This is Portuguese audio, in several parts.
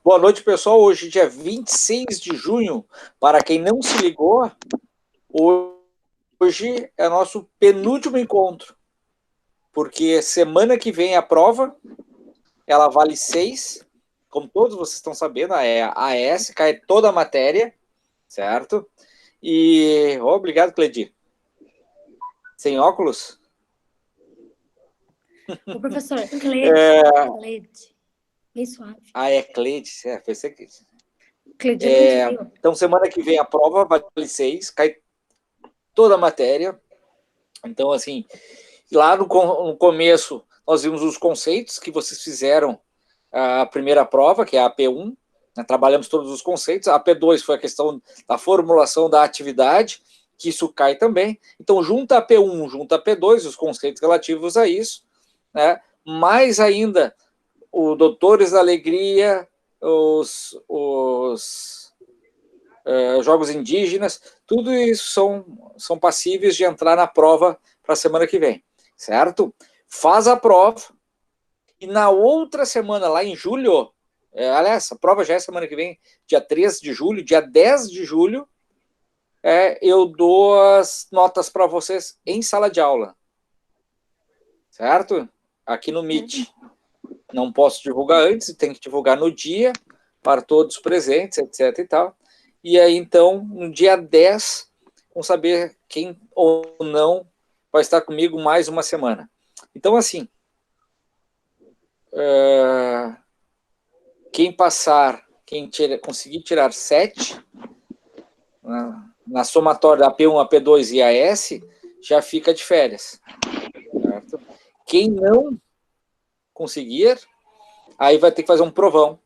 Boa noite, pessoal. Hoje, dia 26 de junho. Para quem não se ligou, hoje é nosso penúltimo encontro, porque semana que vem a prova, ela vale 6, como todos vocês estão sabendo, é a AS, cai toda a matéria, certo? E, obrigado, Cledir. Sem óculos? O professor, Cleide. Bem suave. É Cleide, pensei que... Cleide, então, semana que vem a prova vale 6, cai toda a matéria. Então, assim, lá no começo, nós vimos os conceitos que vocês fizeram a primeira prova, que é a AP1, né, trabalhamos todos os conceitos. A AP2 foi a questão da formulação da atividade, que isso cai também. Então, junta a AP1, junta a AP2, os conceitos relativos a isso, né? Mais ainda, o Doutores da Alegria, os jogos indígenas, tudo isso são passíveis de entrar na prova para a semana que vem, certo? Faz a prova, e na outra semana, lá em julho, aliás, a prova já é semana que vem, dia 3 de julho, dia 10 de julho, eu dou as notas para vocês em sala de aula, certo? Aqui no Meet. Não posso divulgar antes, tem que divulgar no dia, para todos os presentes, etc e tal. E aí, então, no dia 10, vamos saber quem ou não vai estar comigo mais uma semana. Então, assim, quem passar, conseguir tirar 7, na somatória da AP1, AP2 e AS, já fica de férias. Certo? Quem não conseguir, aí vai ter que fazer um provão.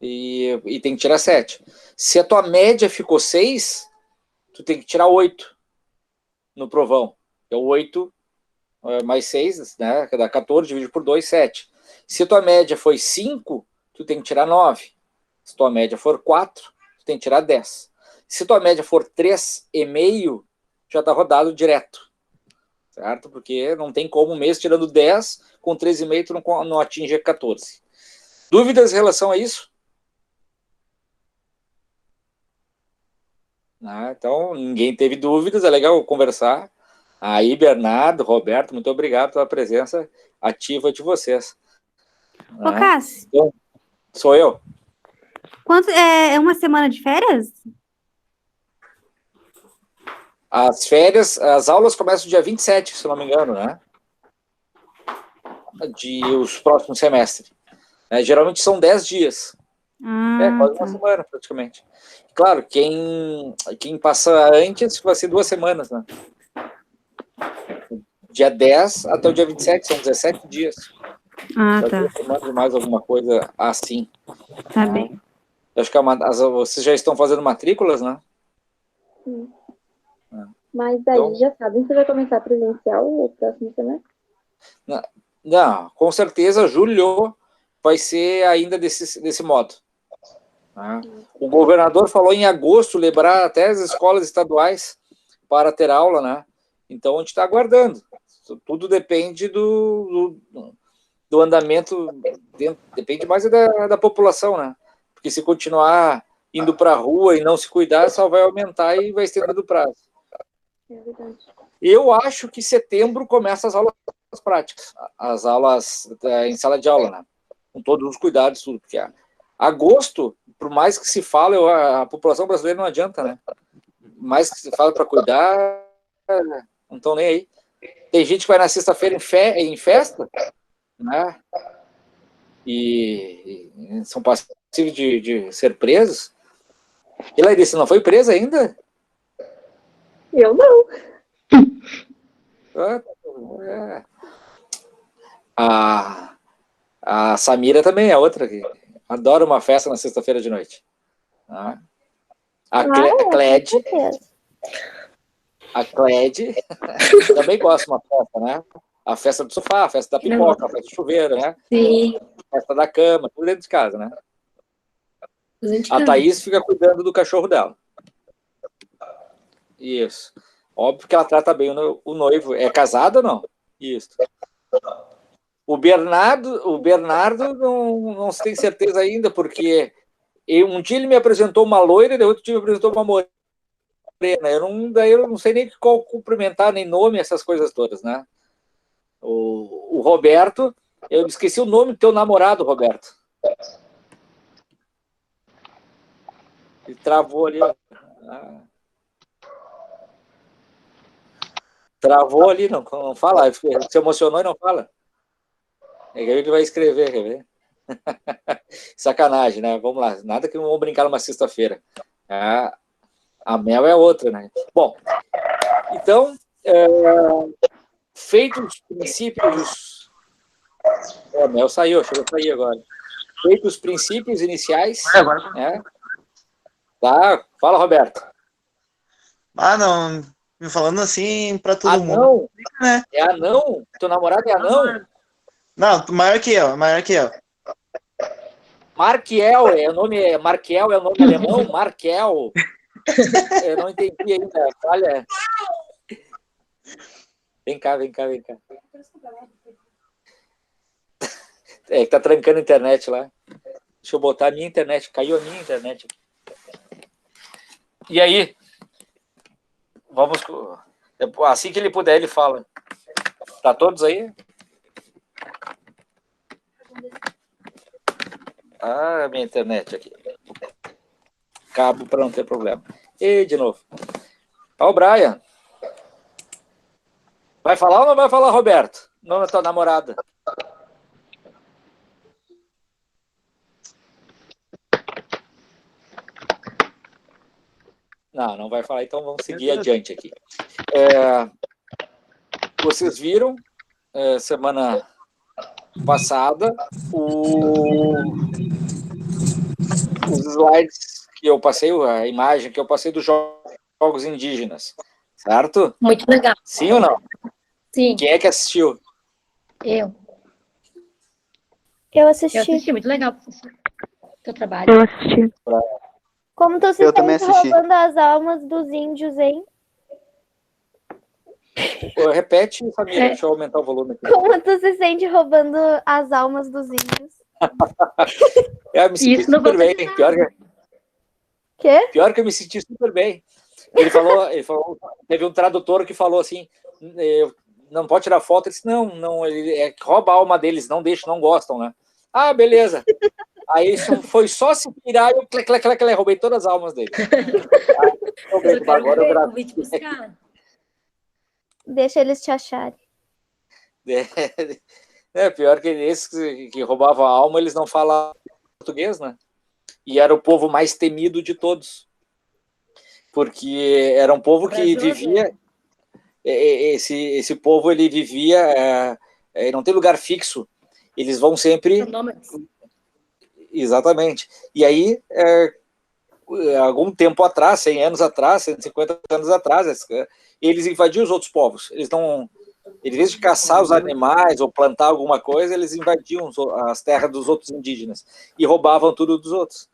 E tem que tirar 7. Se a tua média ficou 6, tu tem que tirar 8 no provão. É 8 mais 6, né? Que dá 14, dividido por 2, 7. Se a tua média foi 5, tu tem que tirar 9. Se a tua média for 4, tu tem que tirar 10. Se a tua média for 3,5, já está rodado direto. Certo? Porque não tem como mesmo tirando 10, com 3,5 tu não atinge 14. Dúvidas em relação a isso? Então, ninguém teve dúvidas, é legal conversar. Aí, Bernardo, Roberto, muito obrigado pela presença ativa de vocês. Ô, Cássio. Então, sou eu. É uma semana de férias? As férias, as aulas começam dia 27, se não me engano, né? Os próximos semestres. Geralmente são 10 dias. Quase uma semana, praticamente. Claro, quem passa antes vai ser 2 semanas, né? Dia 10 até o dia 27, são 17 dias. Tá. 2 semanas, mais alguma coisa assim. Tá bem. Acho que vocês já estão fazendo matrículas, né? Sim. Mas daí então, já sabem se vai começar presencial o próximo semestre? Não, com certeza julho vai ser ainda desse modo. O governador falou em agosto liberar até as escolas estaduais para ter aula, né? Então a gente está aguardando. Tudo depende do andamento, depende mais da população, né? Porque se continuar indo para a rua e não se cuidar, só vai aumentar e vai estender o prazo. É verdade. Eu acho que setembro começa as aulas práticas, as aulas em sala de aula, né? Com todos os cuidados, tudo, porque agosto, por mais que se fale, a população brasileira não adianta, né? Mais que se fala para cuidar, não estão nem aí. Tem gente que vai na sexta-feira em festa, né? E são passíveis de ser presos. E lá disse, não foi presa ainda? Eu não. A Samira também é outra que adora uma festa na sexta-feira de noite. A Cled também gosta de uma festa, né? A festa do sofá, a festa da pipoca, a festa do chuveiro, né? Sim. A festa da cama, tudo dentro de casa, né? A Thaís fica cuidando do cachorro dela. Isso. Óbvio que ela trata bem o noivo. É casada ou não? Isso. O Bernardo não se tem certeza ainda, porque um dia ele me apresentou uma loira, e outro dia me apresentou uma morena. Daí eu não sei nem qual cumprimentar, nem nome, essas coisas todas, né? O Roberto, eu esqueci o nome do teu namorado, Roberto. Ele travou ali. Travou ali, não fala. Se emocionou e não fala. É que ele vai escrever, quer ver? Sacanagem, né? Vamos lá. Nada que vamos brincar numa sexta-feira. A Mel é outra, né? Bom, então, feitos os princípios... A Mel chegou a sair agora. Feitos os princípios iniciais... né? Tá, fala, Roberto. Não, me falando assim pra todo mundo. Anão? Né? É anão? Teu namorado é anão? Não, maior que eu. Marquiel, Marquiel é o nome alemão? Marquiel. Eu não entendi ainda. Olha. Vem cá. É que tá trancando a internet lá. Deixa eu botar a minha internet. Caiu a minha internet. E aí? Vamos... Assim que ele puder, ele fala. Tá todos aí? Minha internet aqui. Cabo para não ter problema. E de novo. Ó, o Brian. Vai falar ou não vai falar, Roberto? Não é tua namorada. Não vai falar, então vamos seguir adiante aqui. Vocês viram, semana passada, os slides que eu passei, a imagem que eu passei dos jogos indígenas, certo? Muito legal. Sim ou não? Sim. Quem é que assistiu? Eu assisti. muito legal, professor. Teu trabalho. Eu assisti. Como tu se sente roubando as almas dos índios, hein? Repete, Samira, deixa eu aumentar o volume aqui. Como tu se sente roubando as almas dos índios? Eu me senti super bem. Pior que eu me senti super bem. Ele falou, teve um tradutor que falou assim, não pode tirar foto. Ele disse, não, ele rouba a alma deles, não deixa, não gostam, né? Ah, beleza. Aí foi só se virar e eu roubei todas as almas dele. Agora eu gravei. Deixa eles te acharem. Pior que esses que roubavam a alma, eles não falavam português, né? E era o povo mais temido de todos. Porque era um povo que vivia... Esse povo, ele vivia... não tem lugar fixo. Eles vão sempre... Exatamente. E aí, algum tempo atrás, 100 anos atrás, 150 anos atrás, eles invadiam os outros povos. Eles não... Em vez de caçar os animais ou plantar alguma coisa, eles invadiam as terras dos outros indígenas e roubavam tudo dos outros.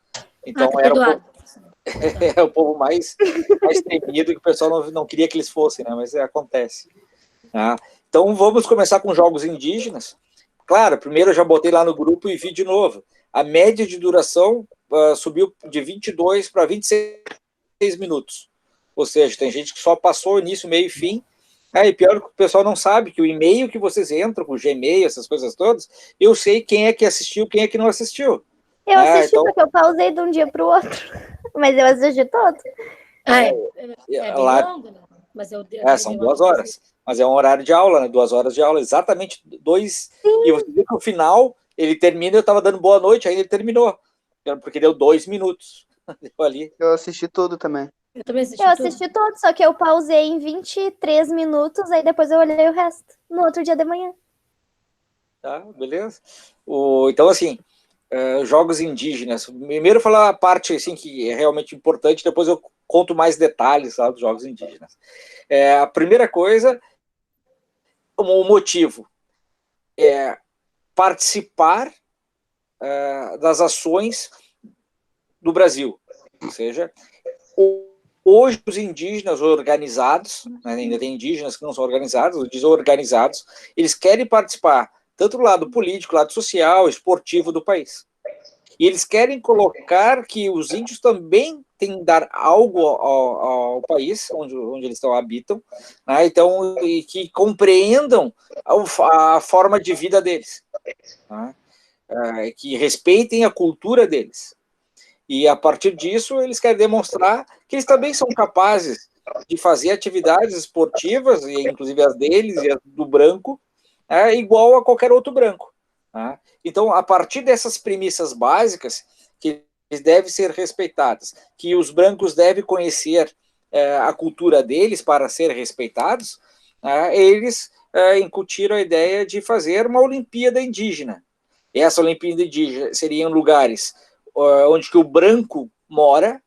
Então, era o povo mais temido, que o pessoal não queria que eles fossem, né? Mas acontece. Tá? Então, vamos começar com jogos indígenas. Claro, primeiro eu já botei lá no grupo e vi de novo. A média de duração subiu de 22 para 26 minutos. Ou seja, tem gente que só passou início, meio e fim. E pior que o pessoal não sabe que o e-mail que vocês entram, com o Gmail, essas coisas todas, eu sei quem é que assistiu, quem é que não assistiu. Eu assisti então... porque eu pausei de um dia para o outro. Mas eu assisti todo. Longo, né? Mas são 2 horas. Mas é um horário de aula, né? 2 horas de aula, exatamente 2. E você vê que no final, ele termina, eu estava dando boa noite, aí ele terminou. Porque deu 2 minutos. Deu ali. Eu assisti tudo também. Eu também assisti todo, só que eu pausei em 23 minutos, aí depois eu olhei o resto, no outro dia de manhã. Tá, beleza. Então, assim, jogos indígenas. Primeiro falar a parte assim, que é realmente importante, depois eu conto mais detalhes, tá, dos jogos indígenas. A primeira coisa, o motivo é participar das ações do Brasil. Ou seja, hoje os indígenas organizados, né, ainda tem indígenas que não são organizados, os organizados, eles querem participar tanto do lado político, lado social, esportivo do país. E eles querem colocar que os índios também têm que dar algo ao país onde eles habitam, né? Então, e que compreendam a forma de vida deles, né? Que respeitem a cultura deles. E, a partir disso, eles querem demonstrar que eles também são capazes de fazer atividades esportivas, e inclusive as deles e as do branco, igual a qualquer outro branco. Né? Então, a partir dessas premissas básicas, que devem ser respeitadas, que os brancos devem conhecer a cultura deles para ser respeitados, eles incutiram a ideia de fazer uma Olimpíada indígena. Essa Olimpíada indígena seria em lugares onde que o branco mora,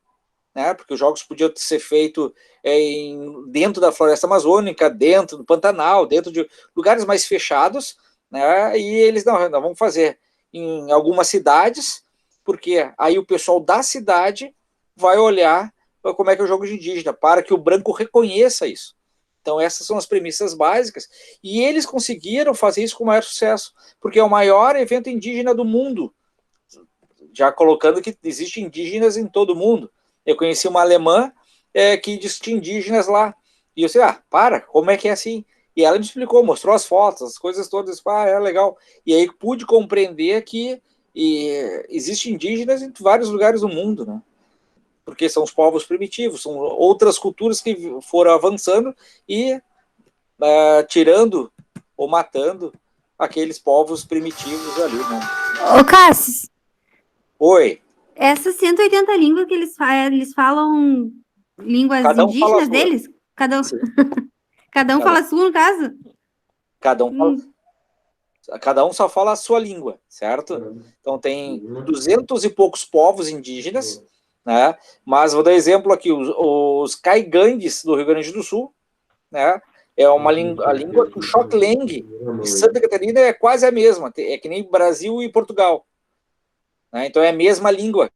né, porque os jogos podiam ser feitos dentro da floresta amazônica, dentro do Pantanal, dentro de lugares mais fechados, né, e eles não vamos fazer em algumas cidades, porque aí o pessoal da cidade vai olhar como é que é o jogo de indígena, para que o branco reconheça isso. Então essas são as premissas básicas, e eles conseguiram fazer isso com maior sucesso, porque é o maior evento indígena do mundo, já colocando que existem indígenas em todo o mundo. Eu conheci uma alemã que disse que tinha indígenas lá. E eu disse, como é que é assim? E ela me explicou, mostrou as fotos, as coisas todas. É legal. E aí pude compreender que existem indígenas em vários lugares do mundo, né? Porque são os povos primitivos, são outras culturas que foram avançando e tirando ou matando aqueles povos primitivos ali, né? Ô, Cassis, Oi. essas 180 línguas que eles falam línguas Cada um fala a indígenas sua. deles? Cada um Cada fala a sua, no caso? Cada um só fala a sua língua, certo? Então tem 200 e poucos povos indígenas, né? Mas vou dar exemplo aqui, os caigangues do Rio Grande do Sul, né? É a língua que o Xokeng de Santa Catarina é quase a mesma, é que nem Brasil e Portugal, né? Então é a mesma língua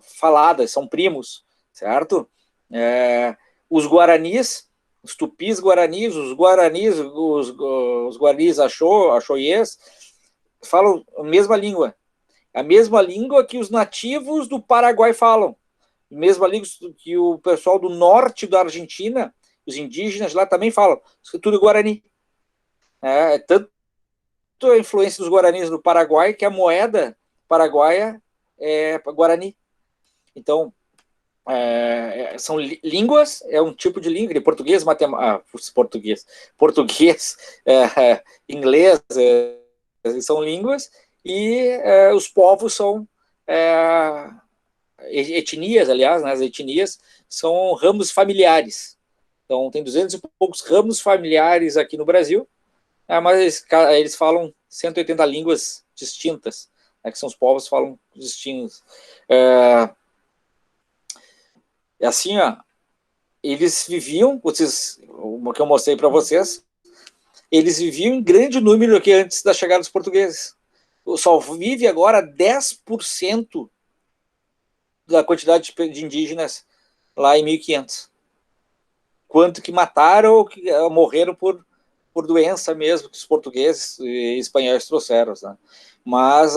falada, são primos, certo? Os guaranis, os tupis guaranis, os guaranis achoiês, falam a mesma língua que os nativos do Paraguai falam, a mesma língua que o pessoal do norte da Argentina, os indígenas lá também falam, tudo guarani. Tanto a influência dos guaranis no Paraguai que a moeda paraguaia é guarani. Então, são línguas, é um tipo de língua, de português, inglês, são línguas, e os povos são etnias, aliás, né, as etnias são ramos familiares. Então, tem 200 e poucos ramos familiares aqui no Brasil, mas eles falam 180 línguas distintas, né, que são os povos que falam distintos. Assim, eles viviam, o que eu mostrei para vocês, eles viviam em grande número aqui antes da chegada dos portugueses. Só vive agora 10% da quantidade de indígenas lá em 1500. Quanto que mataram ou que morreram por doença mesmo, que os portugueses e espanhóis trouxeram. Né? Mas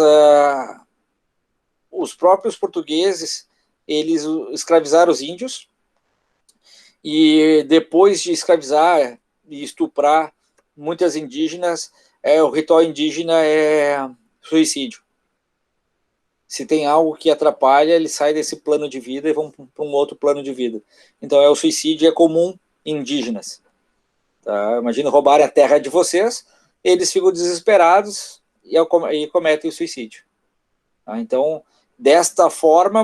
os próprios portugueses, eles escravizaram os índios, e depois de escravizar e estuprar muitas indígenas, o ritual indígena é suicídio. Se tem algo que atrapalha, ele sai desse plano de vida e vão para um outro plano de vida. Então, o suicídio é comum em indígenas. Tá? Imagina roubarem a terra de vocês, eles ficam desesperados e cometem o suicídio. Tá? Então, desta forma,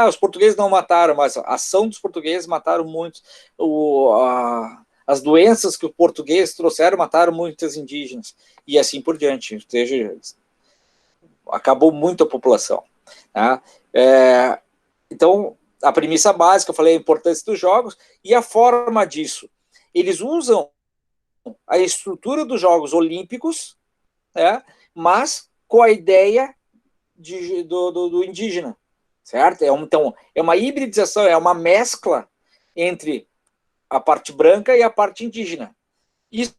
os portugueses não mataram, mas a ação dos portugueses mataram muitos. As doenças que os portugueses trouxeram mataram muitos indígenas, e assim por diante. Ou seja, acabou muito a população. Tá? Então, a premissa básica, eu falei a importância dos jogos, e a forma disso. Eles usam a estrutura dos Jogos Olímpicos, mas com a ideia do indígena, certo? Então, é uma hibridização, é uma mescla entre a parte branca e a parte indígena. Isso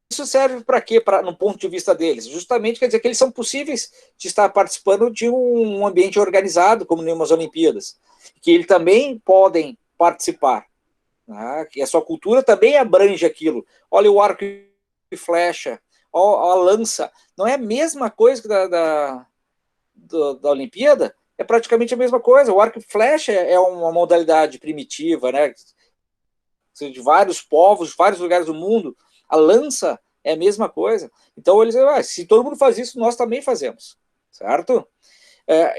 isso serve para quê, no ponto de vista deles? Justamente quer dizer que eles são possíveis de estar participando de um ambiente organizado, como em umas Olimpíadas, que eles também podem participar, né? Que a sua cultura também abrange aquilo. Olha o arco e flecha, olha a lança, não é a mesma coisa que da Olimpíada? É praticamente a mesma coisa. O arco e flecha é uma modalidade primitiva, né? De vários povos, de vários lugares do mundo. A lança é a mesma coisa. Então, eles dizem, se todo mundo faz isso, nós também fazemos, certo?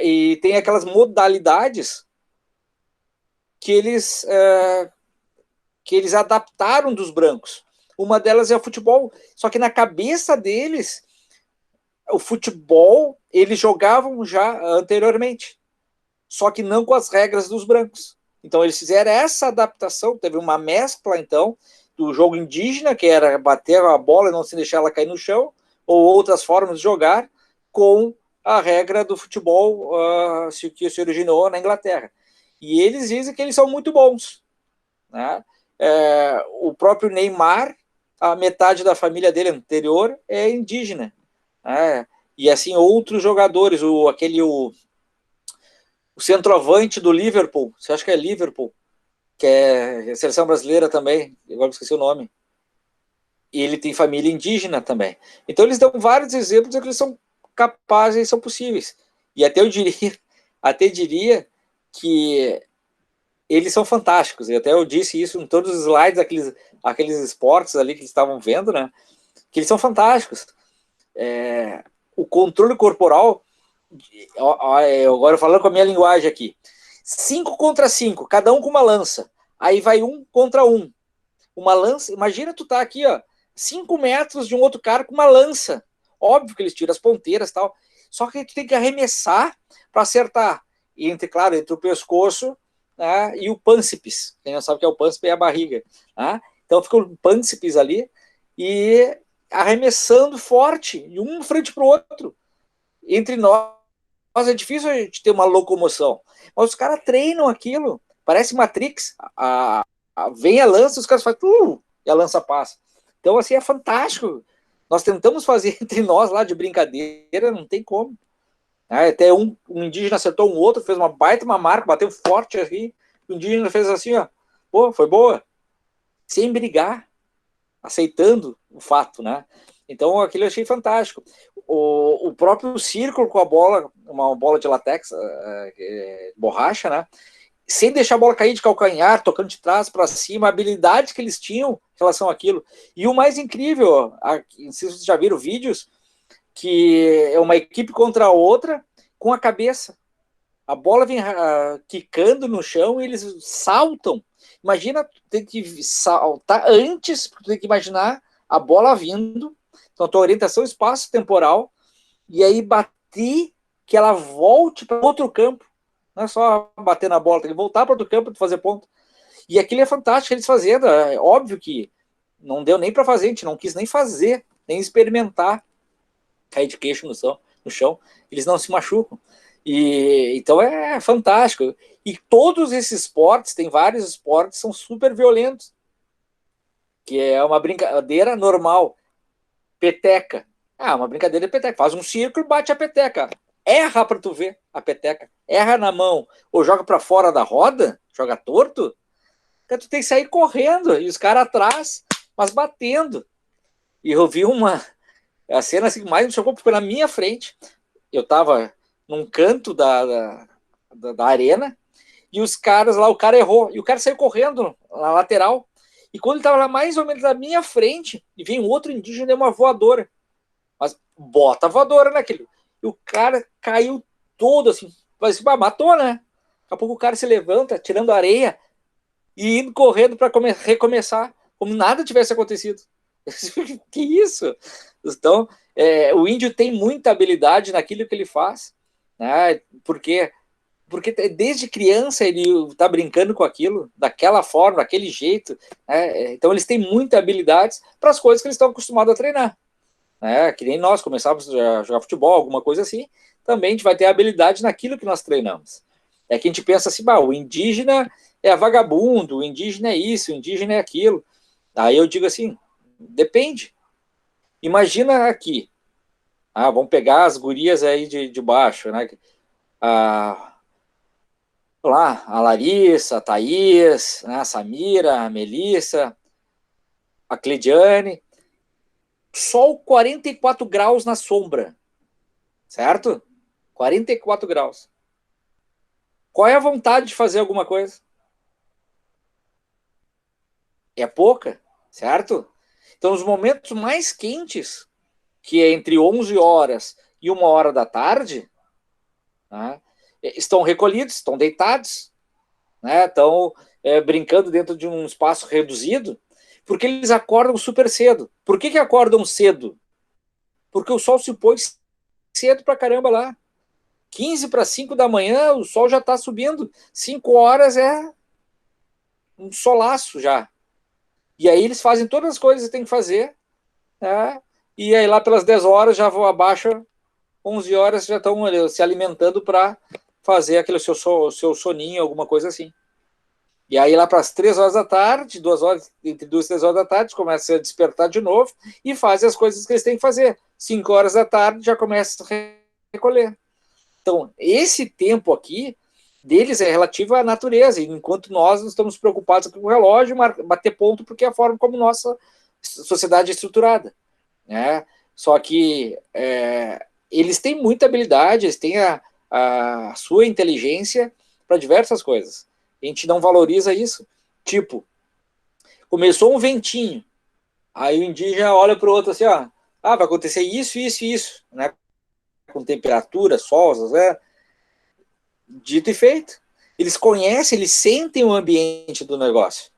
E tem aquelas modalidades que eles adaptaram dos brancos. Uma delas é o futebol, só que na cabeça deles, o futebol, eles jogavam já anteriormente, só que não com as regras dos brancos. Então, eles fizeram essa adaptação, teve uma mescla, então, do jogo indígena, que era bater a bola e não se deixar ela cair no chão, ou outras formas de jogar, com a regra do futebol que se originou na Inglaterra. E eles dizem que eles são muito bons, né? O próprio Neymar, a metade da família dele anterior é indígena, né? E assim, outros jogadores, o centroavante do Liverpool, você acha que é Liverpool, que é a seleção brasileira também, agora esqueci o nome, e ele tem família indígena também. Então eles dão vários exemplos de que eles são capazes e são possíveis. E até eu diria que eles são fantásticos, e até eu disse isso em todos os slides, aqueles esportes ali que eles estavam vendo, né, que eles são fantásticos. O controle corporal, agora falando com a minha linguagem aqui, 5 contra 5, cada um com uma lança, aí vai 1 contra 1, uma lança, imagina tu tá aqui, 5 metros de um outro cara com uma lança, óbvio que eles tiram as ponteiras e tal, só que tu tem que arremessar para acertar, claro, entre o pescoço, né, e o pâncipes, quem não sabe o que é o pâncipes é a barriga, né? Então fica o pâncipes ali, e arremessando forte, e um frente para o outro. Entre nós é difícil a gente ter uma locomoção, mas os caras treinam aquilo, parece Matrix, vem a lança, os caras fazem, e a lança passa. Então, assim, é fantástico. Nós tentamos fazer entre nós lá de brincadeira, não tem como. Até um indígena acertou um outro, fez uma baita uma marca, bateu forte assim, o indígena fez assim, pô, foi boa, sem brigar, aceitando o fato, né? Então, aquilo eu achei fantástico. O próprio círculo com a bola, uma bola de latex, borracha, né? Sem deixar a bola cair de calcanhar, tocando de trás para cima, a habilidade que eles tinham em relação àquilo. E o mais incrível, não sei se vocês já viram vídeos, que é uma equipe contra a outra com a cabeça. A bola vem quicando no chão e eles saltam. Imagina, tem que saltar antes, tem que imaginar a bola vindo. Então, a tua orientação espaço-temporal, e aí bater que ela volte para outro campo. Não é só bater na bola, tem que voltar para outro campo para fazer ponto. E aquilo é fantástico eles fazendo. É óbvio que não deu nem para fazer, a gente não quis nem fazer, nem experimentar. Cair de queixo no chão, eles não se machucam. Então é fantástico. E todos esses esportes, tem vários esportes, são super violentos. Que é uma brincadeira normal. Peteca. Uma brincadeira de peteca. Faz um círculo e bate a peteca. Erra para tu ver a peteca. Erra na mão. Ou joga para fora da roda, joga torto. Então tu tem que sair correndo. E os caras atrás, mas batendo. E eu vi a cena assim, que mais me chocou, porque foi na minha frente. Eu tava num canto da arena, e os caras lá, o cara errou, e o cara saiu correndo na lateral, e quando ele tava lá mais ou menos na minha frente, e veio um outro indígena e deu uma voadora, mas bota a voadora naquele, e o cara caiu todo assim, matou, né? Daqui a pouco o cara se levanta, tirando areia, e indo correndo para recomeçar, como nada tivesse acontecido. Que isso? Então, o índio tem muita habilidade naquilo que ele faz, né? Porque desde criança ele está brincando com aquilo, daquela forma, daquele jeito, né? Então eles têm muita habilidade para as coisas que eles estão acostumados a treinar, né? Que nem nós começávamos a jogar futebol, alguma coisa assim, também a gente vai ter habilidade naquilo que nós treinamos. É que a gente pensa assim, o indígena é vagabundo, o indígena é isso, o indígena é aquilo. Aí eu digo assim, depende. Imagina aqui, vamos pegar as gurias aí de baixo, né? Lá, a Larissa, a Thaís, né? A Samira, a Melissa, a Cleidiane, sol 44 graus na sombra, certo? 44 graus. Qual é a vontade de fazer alguma coisa? É pouca, certo? Então, os momentos mais quentes, que é entre 11 horas e 1 hora da tarde, né, estão recolhidos, estão deitados, né, estão brincando dentro de um espaço reduzido, porque eles acordam super cedo. Por que acordam cedo? Porque o sol se põe cedo pra caramba lá. 15 para 5 da manhã, o sol já está subindo. 5 horas é um solaço já. E aí eles fazem todas as coisas que tem que fazer, né? E aí lá pelas 10 horas já vão abaixo, 11 horas já estão se alimentando para fazer aquele seu soninho, alguma coisa assim. E aí lá para as 3 horas da tarde, 2 horas, entre 2 e 3 horas da tarde, começa a despertar de novo e fazem as coisas que eles têm que fazer. 5 horas da tarde já começa a recolher. Então, esse tempo aqui deles é relativo à natureza, enquanto nós estamos preocupados com o relógio, bater ponto, porque é a forma como nossa sociedade é estruturada, né? Só que eles têm muita habilidade, eles têm a sua inteligência para diversas coisas. A gente não valoriza isso. Tipo, começou um ventinho, aí o indígena olha para o outro assim, ó, vai acontecer isso, isso e isso, né? Com temperatura, sol, né? Dito e feito. Eles conhecem, eles sentem o ambiente do negócio.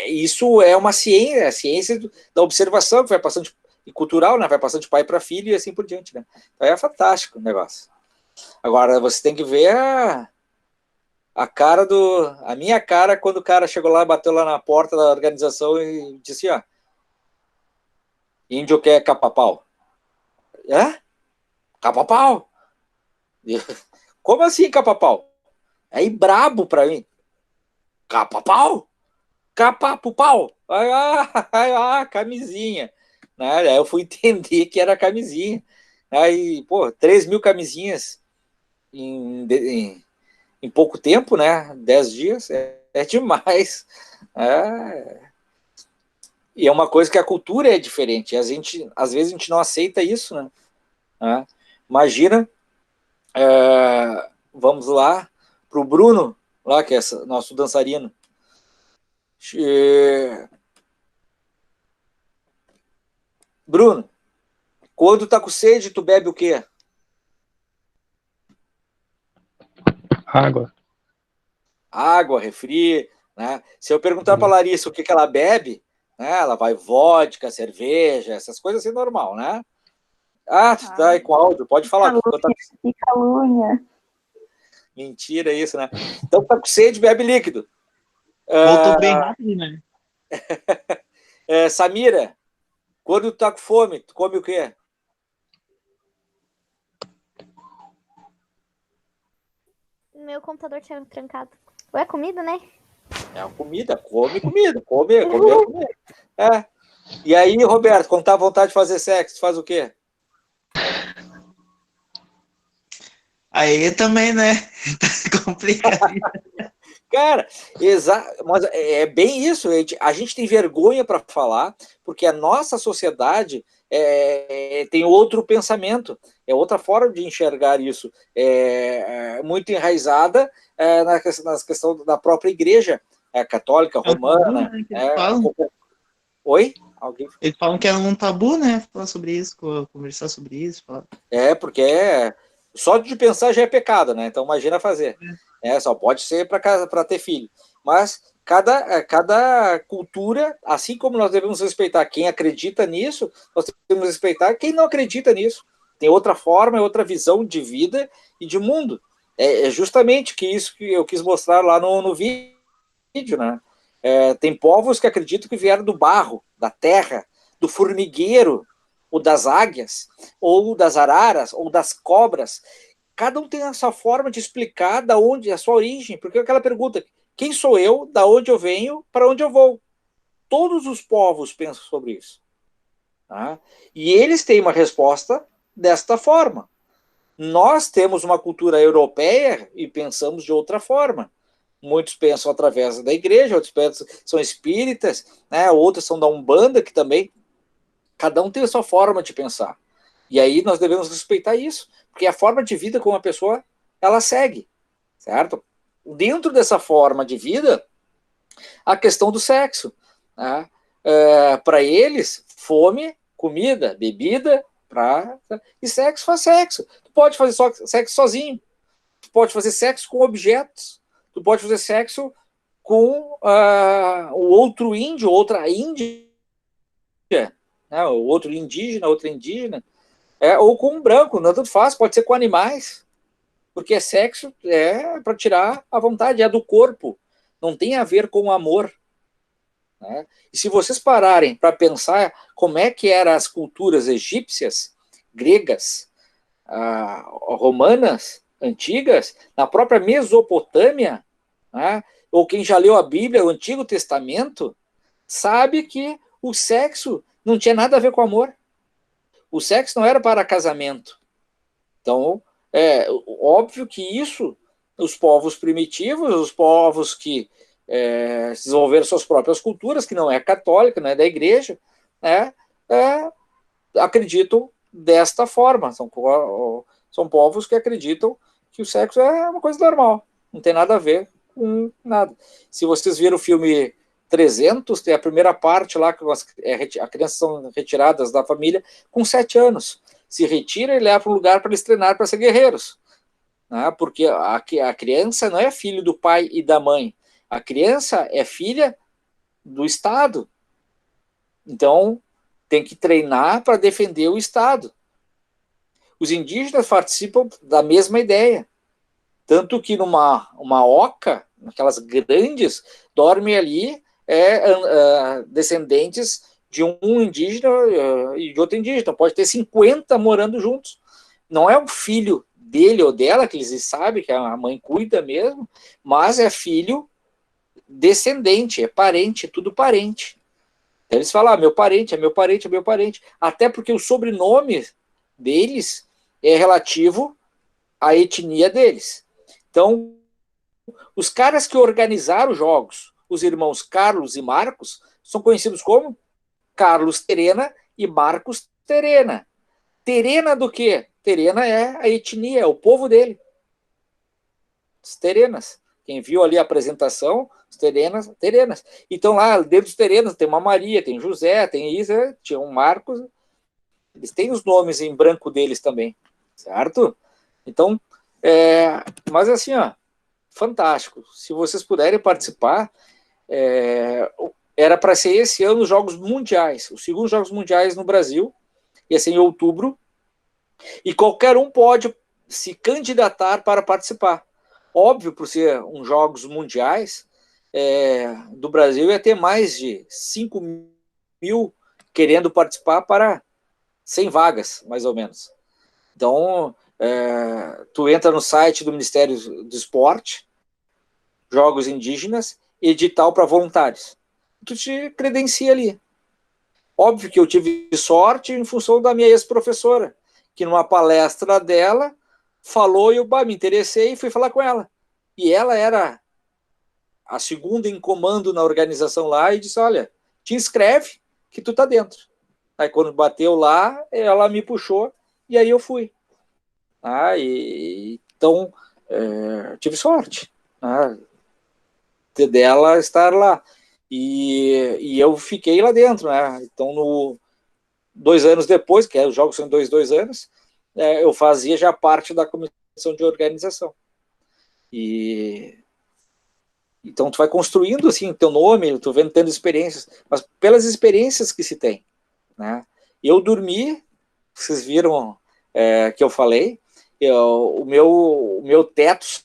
Isso é uma ciência, a ciência da observação, que vai passando e cultural, né? Vai passando de pai para filho e assim por diante, né? Então é fantástico o negócio. Agora, você tem que ver a minha cara quando o cara chegou lá, bateu lá na porta da organização e disse, índio quer capapau. Capapau? Como assim, capapau? Aí brabo pra mim. Capapau? Capapau? Camisinha. Aí eu fui entender que era camisinha. Aí, 3.000 camisinhas em pouco tempo, né? 10 dias, é demais. E é uma coisa que a cultura é diferente. Às vezes a gente não aceita isso, né? Imagina, vamos lá para o Bruno, lá, que é nosso dançarino. Bruno, quando tá com sede, tu bebe o quê? Água, refri, né? Se eu perguntar para a Larissa o que ela bebe, né, ela vai vodka, cerveja, essas coisas assim, normal, né? Tu tá aí com áudio, pode falar. Que calúnia. Mentira isso, né? Então tá com sede, bebe líquido. Voltou bem rápido, né? Samira, quando tu tá com fome, tu come o quê? Meu computador tinha trancado. Ué, comida, né? Comida, come comida, come comida. E aí, Roberto, quando tá à vontade de fazer sexo, tu faz o quê? Aí também, né? Tá complicado. Cara, mas é bem isso. A gente tem vergonha para falar, porque a nossa sociedade tem outro pensamento, é outra forma de enxergar isso, muito enraizada na questão da própria igreja católica, romana. Oi? Eles falam que é um tabu, né? Falar sobre isso, conversar sobre isso. Falar. Porque só de pensar já é pecado, né? Então imagina fazer. Só pode ser para ter filho. Mas cada cultura, assim como nós devemos respeitar quem acredita nisso, nós devemos respeitar quem não acredita nisso. Tem outra forma, outra visão de vida e de mundo. É justamente isso que eu quis mostrar lá no vídeo, né? Tem povos que acreditam que vieram do barro, da terra, do formigueiro, ou das águias, ou das araras, ou das cobras. Cada um tem a sua forma de explicar da onde a sua origem, porque aquela pergunta, quem sou eu, da onde eu venho, para onde eu vou? Todos os povos pensam sobre isso. Tá? E eles têm uma resposta desta forma. Nós temos uma cultura europeia e pensamos de outra forma. Muitos pensam através da igreja, outros pensam, são espíritas, né? Outros são da Umbanda, que também, cada um tem a sua forma de pensar. E aí nós devemos respeitar isso, porque é a forma de vida como a pessoa, ela segue, certo? Dentro dessa forma de vida, a questão do sexo, né? Para eles, fome, comida, bebida, e sexo faz sexo. Tu pode fazer sexo sozinho, tu pode fazer sexo com objetos, tu pode fazer sexo com o outro índio, outra índia, né? O outro indígena, outra indígena, ou com um branco, não tanto faz, pode ser com animais, porque sexo para tirar a vontade, é do corpo, não tem a ver com o amor. Né? E se vocês pararem para pensar como é que eram as culturas egípcias, gregas, romanas, antigas, na própria Mesopotâmia, né? Ou quem já leu a Bíblia, o Antigo Testamento, sabe que o sexo não tinha nada a ver com amor. O sexo não era para casamento. Então, é óbvio que isso, os povos primitivos, os povos que desenvolveram suas próprias culturas, que não é católica, não é da igreja, né, acreditam desta forma. São povos que acreditam que o sexo é uma coisa normal, não tem nada a ver com nada. Se vocês viram o filme 300, tem a primeira parte lá, que as crianças são retiradas da família com 7 anos. Se retira e leva para um lugar para eles treinar para ser guerreiros. Né? Porque a criança não é filho do pai e da mãe. A criança é filha do Estado. Então, tem que treinar para defender o Estado. Os indígenas participam da mesma ideia. Tanto que numa oca, naquelas grandes, dormem ali descendentes de um indígena e de outro indígena. Pode ter 50 morando juntos. Não é o filho dele ou dela, que eles sabem que a mãe cuida mesmo, mas é filho descendente, é parente, tudo parente. Então eles falam, meu parente, é meu parente, é meu parente. Até porque o sobrenome deles é relativo à etnia deles. Então, os caras que organizaram os jogos, os irmãos Carlos e Marcos, são conhecidos como Carlos Terena e Marcos Terena. Terena do quê? Terena é a etnia, é o povo dele. Os terenas. Quem viu ali a apresentação, os terenas. Então lá, dentro dos terenas, tem uma Maria, tem José, tem Isa, tinha um Marcos. Eles têm os nomes em branco deles também, certo? Então, mas assim, fantástico. Se vocês puderem participar, era para ser esse ano os Jogos Mundiais, os segundos Jogos Mundiais no Brasil, ia ser em outubro, e qualquer um pode se candidatar para participar. Óbvio, por ser uns Jogos Mundiais, do Brasil ia ter mais de 5 mil querendo participar para 100 vagas, mais ou menos. Então, tu entra no site do Ministério do Esporte, Jogos Indígenas, edital para voluntários. Tu te credencia ali. Óbvio que eu tive sorte em função da minha ex-professora, que numa palestra dela falou e eu me interessei e fui falar com ela. E ela era a segunda em comando na organização lá e disse, olha, te inscreve que tu tá dentro. Aí quando bateu lá, ela me puxou e aí eu fui. Então, tive sorte dela estar lá. E eu fiquei lá dentro, né? Então, 2 anos depois, que os jogos são em 2 anos, eu fazia já parte da comissão de organização. Então, tu vai construindo, assim, teu nome, tu vendo, tendo experiências, mas pelas experiências que se tem, né? Eu dormi, vocês viram que eu falei, o meu teto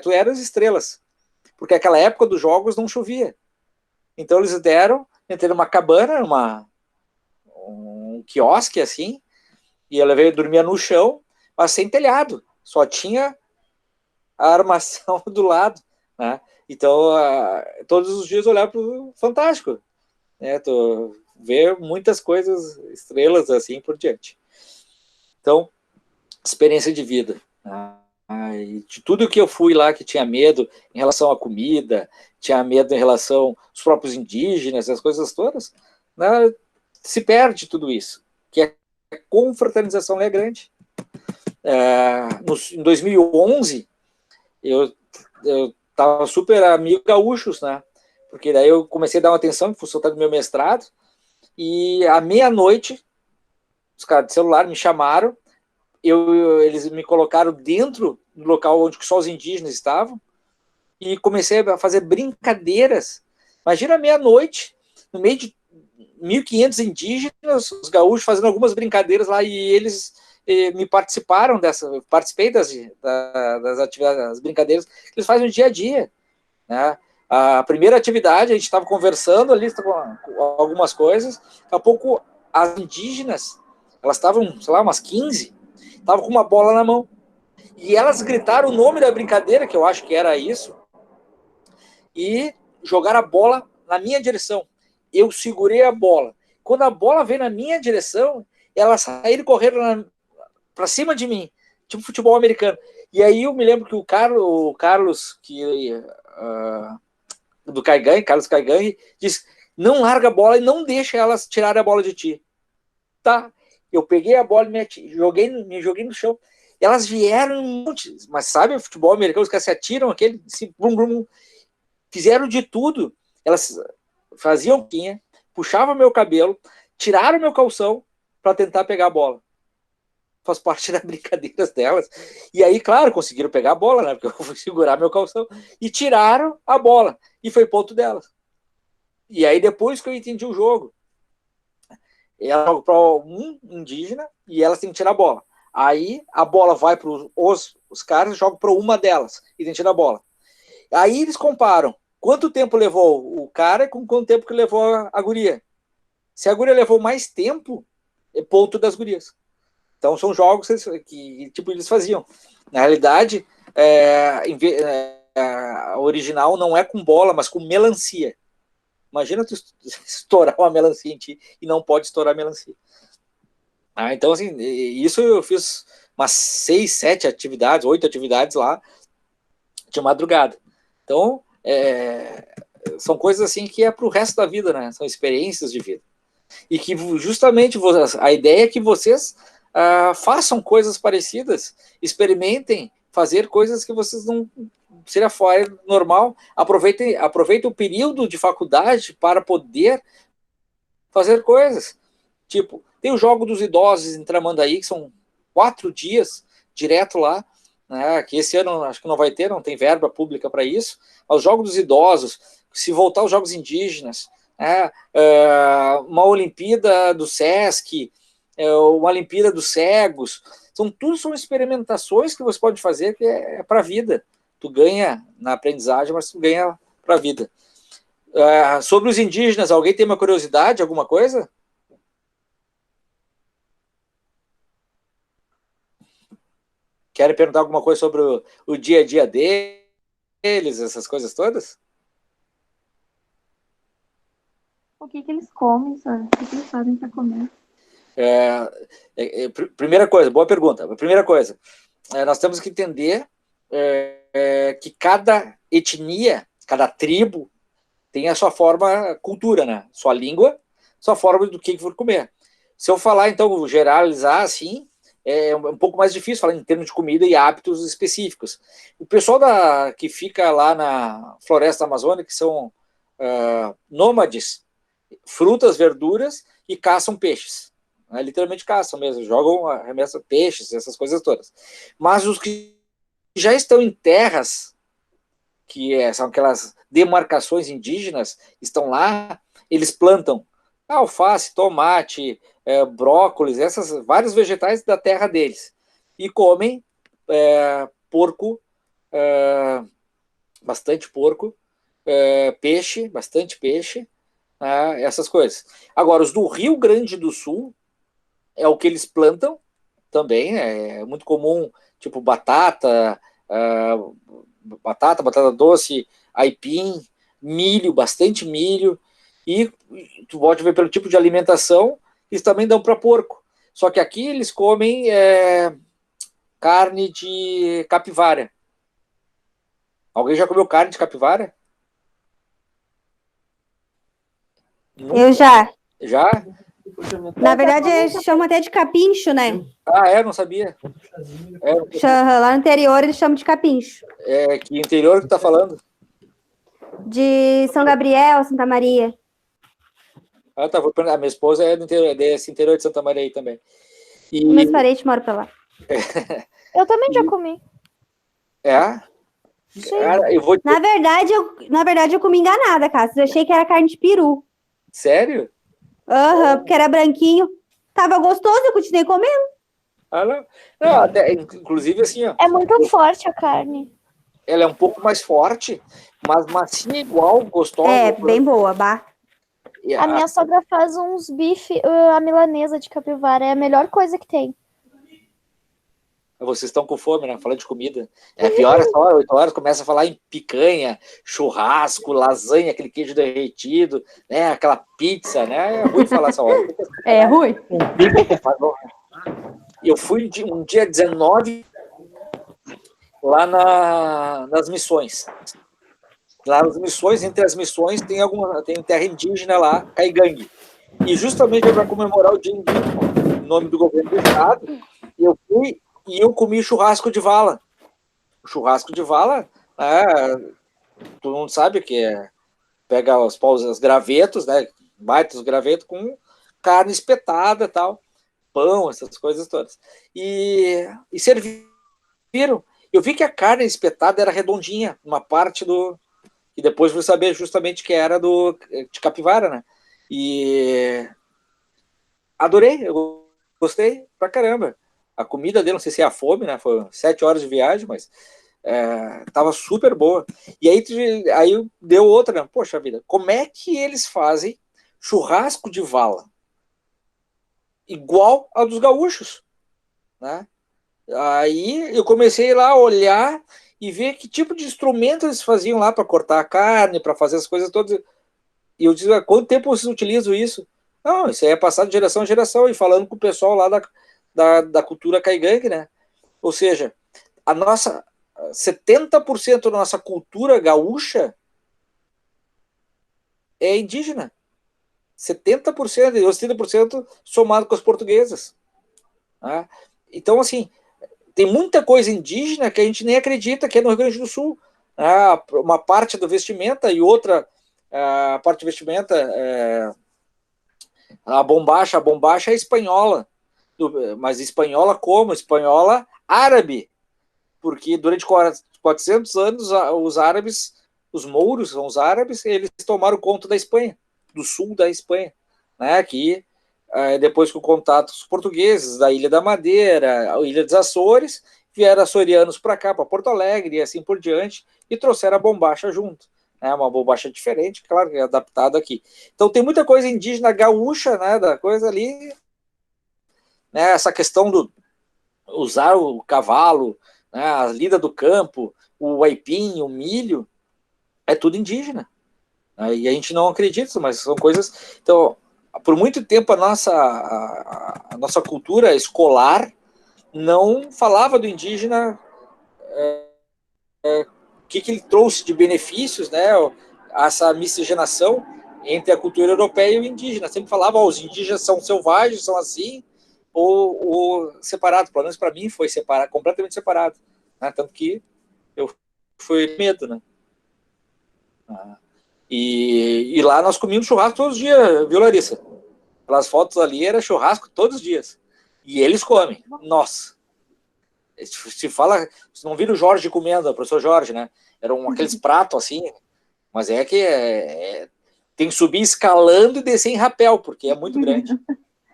era as estrelas, porque naquela época dos jogos não chovia. Então eles entrei numa cabana, um quiosque assim, e eu dormia no chão, mas sem telhado, só tinha a armação do lado, né? Então todos os dias eu olhava pro Fantástico, né? ver muitas coisas, estrelas assim por diante. Então, experiência de vida. E de tudo que eu fui lá que tinha medo em relação à comida, tinha medo em relação aos próprios indígenas, as coisas todas, né, se perde tudo isso, que a confraternização é grande. Em 2011, eu estava super amigo gaúchos, né? Porque daí eu comecei a dar uma atenção em função do meu mestrado, e à meia-noite, os caras de celular me chamaram, eles me colocaram dentro do local onde só os indígenas estavam, e comecei a fazer brincadeiras. Imagina meia-noite, no meio de 1.500 indígenas, os gaúchos fazendo algumas brincadeiras lá, e eles me participei das atividades, das brincadeiras que eles fazem no dia a dia, né? A primeira atividade, a gente estava conversando ali com algumas coisas, daqui a pouco as indígenas, elas estavam, sei lá, umas 15, estavam com uma bola na mão, e elas gritaram o nome da brincadeira, que eu acho que era isso, e jogaram a bola na minha direção. Eu segurei a bola. Quando a bola veio na minha direção, elas saíram correndo para cima de mim, tipo futebol americano. E aí eu me lembro que o Carlos do Caigangue, Carlos Caigangue, disse: não larga a bola e não deixa elas tirarem a bola de ti. Tá. Eu peguei a bola e me joguei no chão. Elas vieram um monte, mas sabe o futebol americano, os caras se atiram, aquele, assim, blum, blum, fizeram de tudo. Elas faziam quinha, puxavam meu cabelo, tiraram meu calção para tentar pegar a bola. Faz parte das brincadeiras delas. E aí, claro, conseguiram pegar a bola, né? Porque eu fui segurar meu calção. E tiraram a bola. E foi ponto delas. E aí, depois que eu entendi o jogo, ela joga para um indígena e elas têm que tirar a bola. Aí, a bola vai para os caras e jogam para uma delas e tem que tirar a bola. Aí, eles comparam quanto tempo levou o cara com quanto tempo que levou a guria. Se a guria levou mais tempo, é ponto das gurias. Então, são jogos que tipo, eles faziam. Na realidade, a original não é com bola, mas com melancia. Imagina tu estourar uma melancia em ti e não pode estourar a melancia. Então, assim, isso eu fiz umas 6, 7 atividades, 8 atividades lá de madrugada. Então, são coisas assim que é para o resto da vida, né? São experiências de vida. E que justamente a ideia é que vocês façam coisas parecidas, experimentem fazer coisas que vocês não seria fora normal, aproveitem o período de faculdade para poder fazer coisas, tipo, tem o jogo dos idosos em Tramandaí, que são 4 dias direto lá, né, que esse ano acho que não vai ter, não tem verba pública para isso, mas os jogos dos idosos, se voltar aos jogos indígenas, uma Olimpíada do Sesc, uma Olimpíada dos Cegos, são experimentações que você pode fazer que é para a vida. Tu ganha na aprendizagem, mas tu ganha para a vida. Sobre os indígenas, alguém tem uma curiosidade, alguma coisa? Querem perguntar alguma coisa sobre o dia a dia deles, essas coisas todas? O que eles comem, sabe? O que eles fazem para comer? Primeira coisa, boa pergunta. Primeira coisa, nós temos que entender que cada etnia, cada tribo tem a sua forma, cultura, né? Sua língua, sua forma do que for comer. Se eu falar, então, generalizar assim, é um pouco mais difícil falar em termos de comida e hábitos específicos. O pessoal que fica lá na floresta amazônica, que são nômades, frutas, verduras e caçam peixes. Literalmente caçam mesmo, jogam, arremessam peixes, essas coisas todas. Mas os que já estão em terras, que são aquelas demarcações indígenas, estão lá, eles plantam alface, tomate, brócolis, vários vegetais da terra deles. E comem porco, bastante porco, peixe, bastante peixe, essas coisas. Agora, os do Rio Grande do Sul, é o que eles plantam também, é muito comum, tipo batata doce, aipim, milho, bastante milho, E tu pode ver pelo tipo de alimentação, eles também dão para porco. Só que aqui eles comem carne de capivara. Alguém já comeu carne de capivara? Eu já. Já? Na verdade, eles chamam até de capincho, né? Ah, não sabia. Lá no interior, eles chamam de capincho. Que interior que tá falando? De São Gabriel, Santa Maria. Ah, tá. A minha esposa é desse interior de Santa Maria aí também. Meus parentes moram pra lá. Eu também já comi. Cara, eu vou... Na verdade, eu comi enganada, Cássio. Eu achei que era carne de peru. Sério? Porque era branquinho. Tava gostoso, eu continuei comendo. Não, inclusive assim, ó. É muito forte a carne. Ela é um pouco mais forte, mas macia igual, gostosa. É, bem boa, bah. A minha sogra faz uns bife, a milanesa de capivara. É a melhor coisa que tem. Vocês estão com fome, né? Falando de comida. Pior, só 8 horas, começa a falar em picanha, churrasco, lasanha, aquele queijo derretido, né? Aquela pizza, né? É ruim falar essa hora. É ruim. Eu fui um dia 19 lá nas missões. Lá nas missões, entre as missões, tem terra indígena lá, Caigangue. E justamente para comemorar o dia indígena, em nome do governo do estado, eu fui e eu comi churrasco de vala. O churrasco de vala, todo mundo sabe que pega os paus, os gravetos, né? Baita os gravetos com carne espetada e tal, pão, essas coisas todas. E serviram. Eu vi que a carne espetada era redondinha, uma parte do... E depois fui saber justamente que era de capivara, né? E adorei, eu gostei pra caramba. A comida dele, não sei se é a fome, né? Foi 7 horas de viagem, mas tava super boa. E aí deu outra, né? Poxa vida, como é que eles fazem churrasco de vala igual ao dos gaúchos, né? Aí eu comecei lá a olhar e ver que tipo de instrumento eles faziam lá para cortar a carne, para fazer as coisas todas. E eu disse, há quanto tempo vocês utilizam isso? Não, isso aí é passado de geração em geração, e falando com o pessoal lá da cultura caigangue, né? Ou seja, a nossa 70% da nossa cultura gaúcha é indígena. 70% e 80% somado com as portuguesas. Né? Então, assim, tem muita coisa indígena que a gente nem acredita que é no Rio Grande do Sul. Uma parte do vestimenta e outra parte do vestimenta, a bombacha é espanhola. Mas espanhola como? Espanhola árabe. Porque durante 400 anos os árabes, os mouros são os árabes, eles tomaram conta da Espanha, do sul da Espanha, né? Que depois com o contato dos portugueses da Ilha da Madeira, a Ilha dos Açores, vieram açorianos para cá, para Porto Alegre e assim por diante, e trouxeram a bombacha junto. Uma bombacha diferente, claro, que é adaptada aqui. Então tem muita coisa indígena gaúcha, né, da coisa ali, né, essa questão do usar o cavalo, né, a lida do campo, o aipim, o milho, é tudo indígena. E a gente não acredita, mas são coisas... Então, por muito tempo a nossa cultura escolar não falava do indígena, o que ele trouxe de benefícios, né, essa miscigenação entre a cultura europeia e o indígena. Sempre falava, os indígenas são selvagens, são assim, ou separado. Pelo menos para mim foi separado, completamente separado. Né? Tanto que eu fui medo, né? E lá nós comíamos churrasco todos os dias, viu, Larissa? Pelas fotos ali era churrasco todos os dias. E eles comem. Nossa. Se fala, você não vira o Jorge comendo, o professor Jorge, né? Eram aqueles pratos assim, mas tem que subir escalando e descer em rapel, porque é muito grande.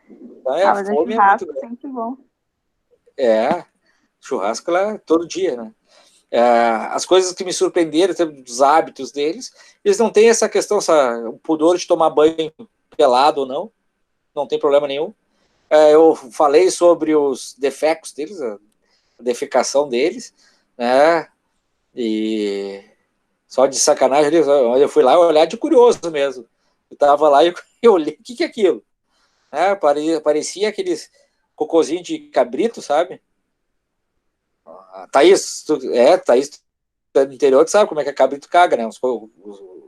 Então, a fome é muito grande. Sempre bom. Churrasco lá todo dia, né? As coisas que me surpreenderam, dos hábitos deles, eles não têm essa questão, o pudor de tomar banho pelado ou não tem problema nenhum. Eu falei sobre os defecos deles, a defecação deles, né? E só de sacanagem, eu fui lá olhar de curioso mesmo. Eu tava lá e eu olhei, o que é aquilo? Parecia aqueles cocôzinhos de cabrito, sabe? Thaís, Thaís, tu é do interior, tu sabe como é que é cabrito caga, né? Os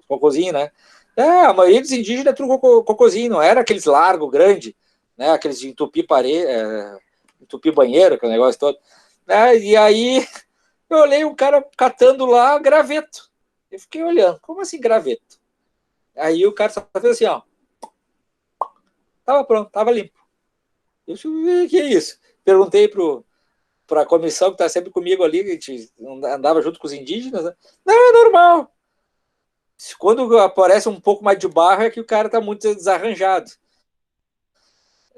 cocôzinhos, né? A maioria dos indígenas é tudo cocôzinho, não era aqueles largos, grandes, né? Aqueles de entupir parede, entupir banheiro, aquele negócio todo. E aí eu olhei um cara catando lá graveto. Eu fiquei olhando, como assim graveto? Aí o cara só fez assim, ó. Tava pronto, tava limpo. Eu disse, que é isso? Perguntei para a comissão que está sempre comigo ali, que a gente andava junto com os indígenas. Né? Não, é normal. Quando aparece um pouco mais de barro é que o cara está muito desarranjado.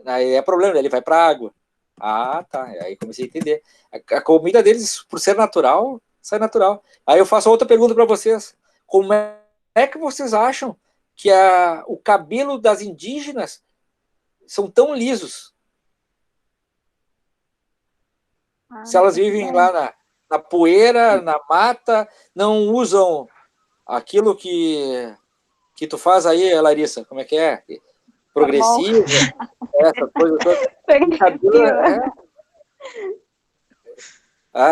Aí é problema, ele vai para a água. Ah, tá. Aí comecei a entender. A comida deles, por ser natural, sai natural. Aí eu faço outra pergunta para vocês. Como é que vocês acham que o cabelo das indígenas são tão lisos? Se elas vivem lá na poeira, na mata, não usam aquilo que tu faz aí, Larissa, como é que é? Progressiva, essa coisa toda. Cabelo,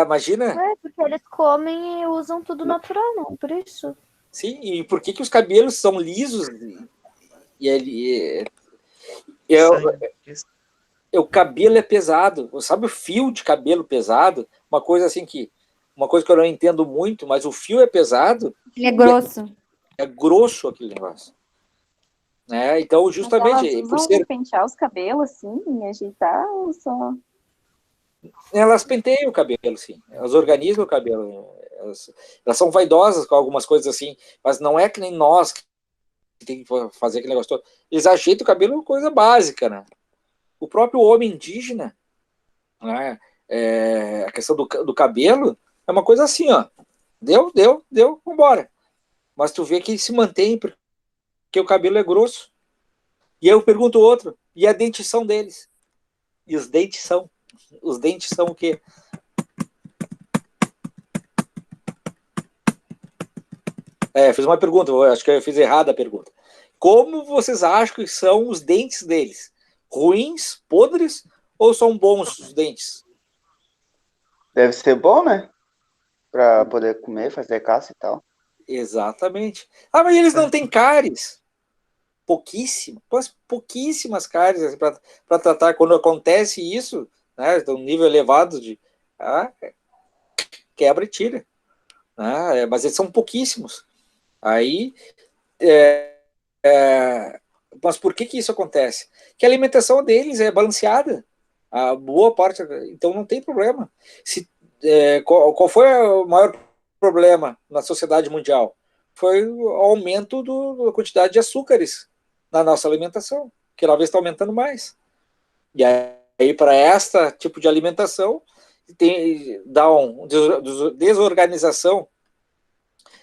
imagina. É, porque eles comem e usam tudo natural, não, por isso. Sim, e por que os cabelos são lisos? O cabelo é pesado. Sabe o fio de cabelo pesado? Uma coisa que eu não entendo muito, mas o fio é pesado. Ele é grosso. É grosso aquele negócio. Então, justamente... Elas usam de pentear os cabelos, assim, e ajeitar, ou só... Elas penteiam o cabelo, sim. Elas organizam o cabelo. Elas são vaidosas com algumas coisas assim, mas não é que nem nós que tem que fazer aquele negócio todo. Eles ajeitam o cabelo, coisa básica, né? O próprio homem indígena, né? A questão do cabelo é uma coisa assim, ó. Deu, vambora. Mas tu vê que se mantém porque o cabelo é grosso. E aí eu pergunto outro, e a dentição deles? E os dentes são o quê? Fiz uma pergunta, acho que eu fiz errada a pergunta. Como vocês acham que são os dentes deles? Ruins, podres, ou são bons os dentes? Deve ser bom, né? Pra poder comer, fazer caça e tal. Exatamente. Mas eles não têm cáries. Pouquíssimas cáries para tratar. Quando acontece isso, né, um nível elevado de... quebra e tira. Mas eles são pouquíssimos. Aí... mas por que isso acontece? Que a alimentação deles é balanceada. A boa parte... Então não tem problema. Qual foi o maior problema na sociedade mundial? Foi o aumento da quantidade de açúcares na nossa alimentação, que cada vez está aumentando mais. E aí, para esta tipo de alimentação, dá uma desorganização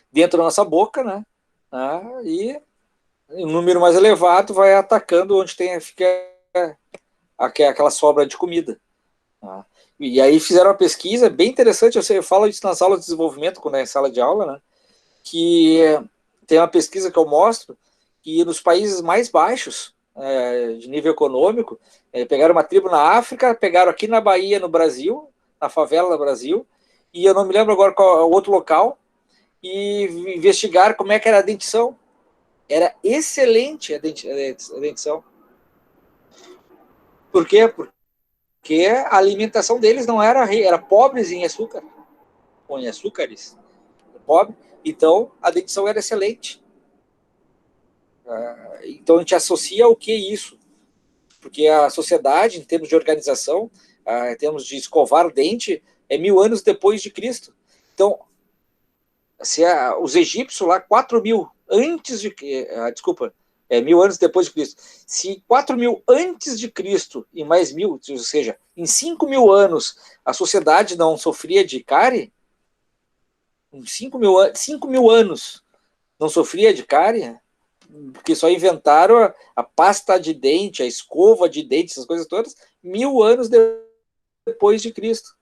dentro da nossa boca, né? E um número mais elevado vai atacando onde fica aquela sobra de comida. E aí fizeram uma pesquisa bem interessante, eu falo isso nas aulas de desenvolvimento, quando é em sala de aula, né? Que tem uma pesquisa que eu mostro que nos países mais baixos de nível econômico, pegaram uma tribo na África, pegaram aqui na Bahia, no Brasil, na favela do Brasil, e eu não me lembro agora qual é o outro local, e investigaram como é que era a dentição. Era excelente a dentição. Por quê? Porque a alimentação deles não era pobres em açúcar, ou em açúcares, pobre. Então, a dentição era excelente. Então, a gente associa o que isso? Porque a sociedade, em termos de organização, em termos de escovar o dente, é 1000 anos depois de Cristo. Então, se os egípcios lá, 4.000 antes de... desculpa, 1000 anos depois de Cristo. Se 4.000 antes de Cristo e mais 1000, ou seja, em 5.000 anos, a sociedade não sofria de cárie, em 5.000 anos não sofria de cárie, porque só inventaram a pasta de dente, a escova de dente, essas coisas todas, 1000 anos depois de Cristo.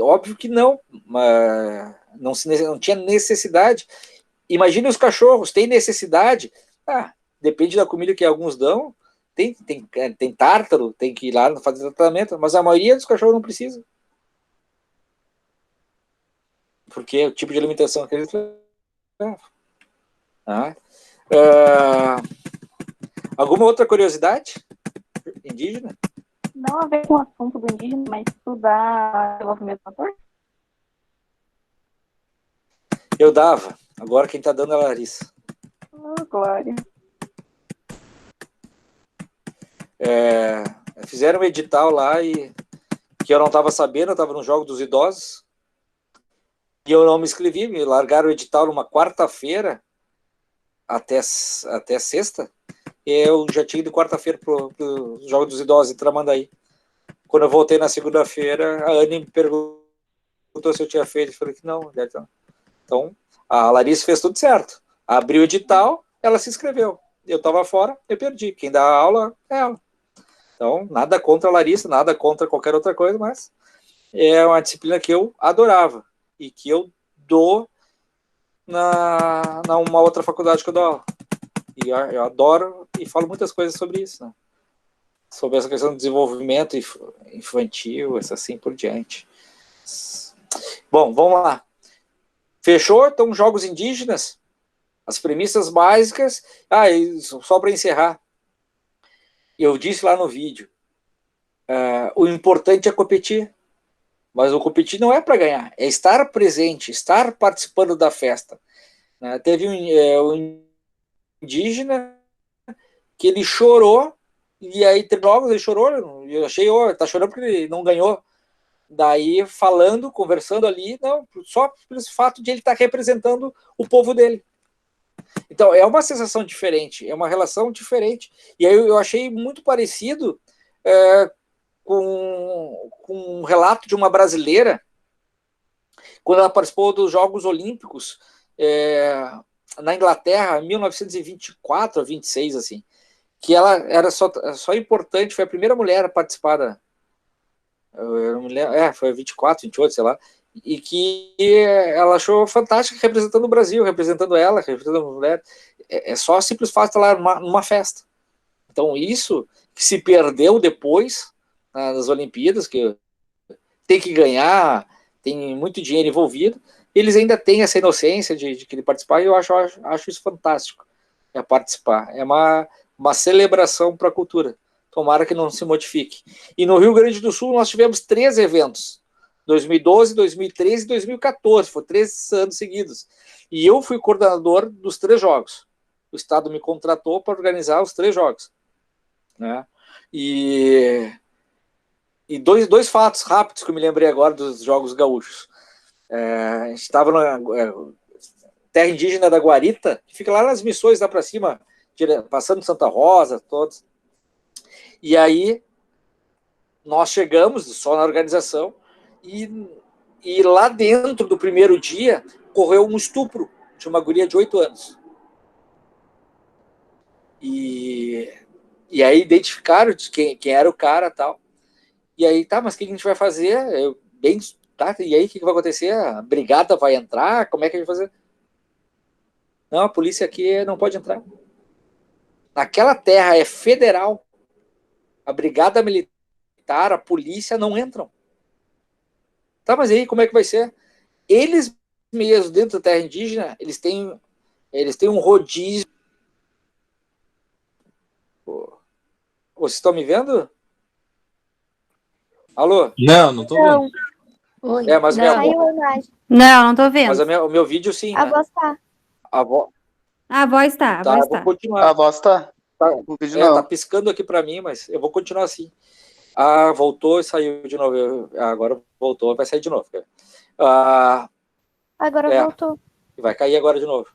Óbvio que não, mas não tinha necessidade. imagine os cachorros, tem necessidade, depende da comida que alguns dão, tem tártaro, tem que ir lá fazer tratamento, mas a maioria dos cachorros não precisa. Porque é o tipo de alimentação que eles levam. Alguma outra curiosidade indígena? Não a ver com o assunto do indígena, mas estudar desenvolvimento motor? Eu dava. Agora quem está dando é a Larissa. Oh, glória. Fizeram um edital lá que eu não estava sabendo, eu estava no Jogo dos Idosos e eu não me inscrevi, me largaram o edital numa quarta-feira até sexta, e eu já tinha ido quarta-feira para o Jogo dos Idosos em Tramandaí. Quando eu voltei na segunda-feira, a Anne me perguntou se eu tinha feito, eu falei que não. Então, a Larissa fez tudo certo. Abriu o edital, ela se inscreveu. Eu estava fora, eu perdi. Quem dá aula é ela. Então, nada contra a Larissa, nada contra qualquer outra coisa, mas é uma disciplina que eu adorava e que eu dou na uma outra faculdade que eu dou aula. E eu adoro e falo muitas coisas sobre isso, né? Sobre essa questão do desenvolvimento infantil, assim por diante. Bom, vamos lá. Fechou? Então, jogos indígenas, as premissas básicas. E só para encerrar, eu disse lá no vídeo, o importante é competir, mas o competir não é para ganhar, é estar presente, estar participando da festa. Teve um indígena que ele chorou, e aí, jogos, ele chorou, eu achei, tá chorando porque ele não ganhou. Daí, conversando ali, não, só pelo fato de ele estar representando o povo dele. Então, é uma sensação diferente, é uma relação diferente. E aí eu achei muito parecido com um relato de uma brasileira, quando ela participou dos Jogos Olímpicos na Inglaterra, em 1924 a 26, assim, que ela era só importante, foi a primeira mulher a participar foi 24, 28, sei lá, e que ela achou fantástica representando o Brasil, representando ela, representando a mulher. É só simples fato de estar lá numa festa. Então, isso que se perdeu depois nas Olimpíadas, que tem que ganhar, tem muito dinheiro envolvido, eles ainda têm essa inocência de querer participar, e eu acho isso fantástico, participar. É uma celebração para a cultura. Tomara que não se modifique. E no Rio Grande do Sul nós tivemos 3 eventos, 2012, 2013 e 2014, foram 3 anos seguidos. E eu fui coordenador dos 3 jogos. O Estado me contratou para organizar os 3 jogos. Né? E dois fatos rápidos que eu me lembrei agora dos Jogos Gaúchos. A gente estava na terra indígena da Guarita, que fica lá nas Missões, lá para cima, passando Santa Rosa, todos. E aí, nós chegamos só na organização e lá dentro do primeiro dia, ocorreu um estupro de uma guria de 8 anos. E aí identificaram quem era o cara e tal. E aí, mas o que a gente vai fazer? E aí, o que vai acontecer? A brigada vai entrar? Como é que a gente vai fazer? Não, a polícia aqui não pode entrar. Naquela terra é federal. A brigada militar, a polícia não entram. Mas aí como é que vai ser? Eles mesmos, dentro da terra indígena, eles têm um rodízio. Vocês estão me vendo? Alô? Não tô vendo. Oi. Mas não. minha voz... Não tô vendo. Mas o meu vídeo sim. A voz tá. A voz tá. Eu vou continuar. A voz tá. O vídeo não. Tá piscando aqui para mim, mas eu vou continuar assim. Voltou e saiu de novo. Agora voltou, vai sair de novo. Agora voltou. Vai cair agora de novo.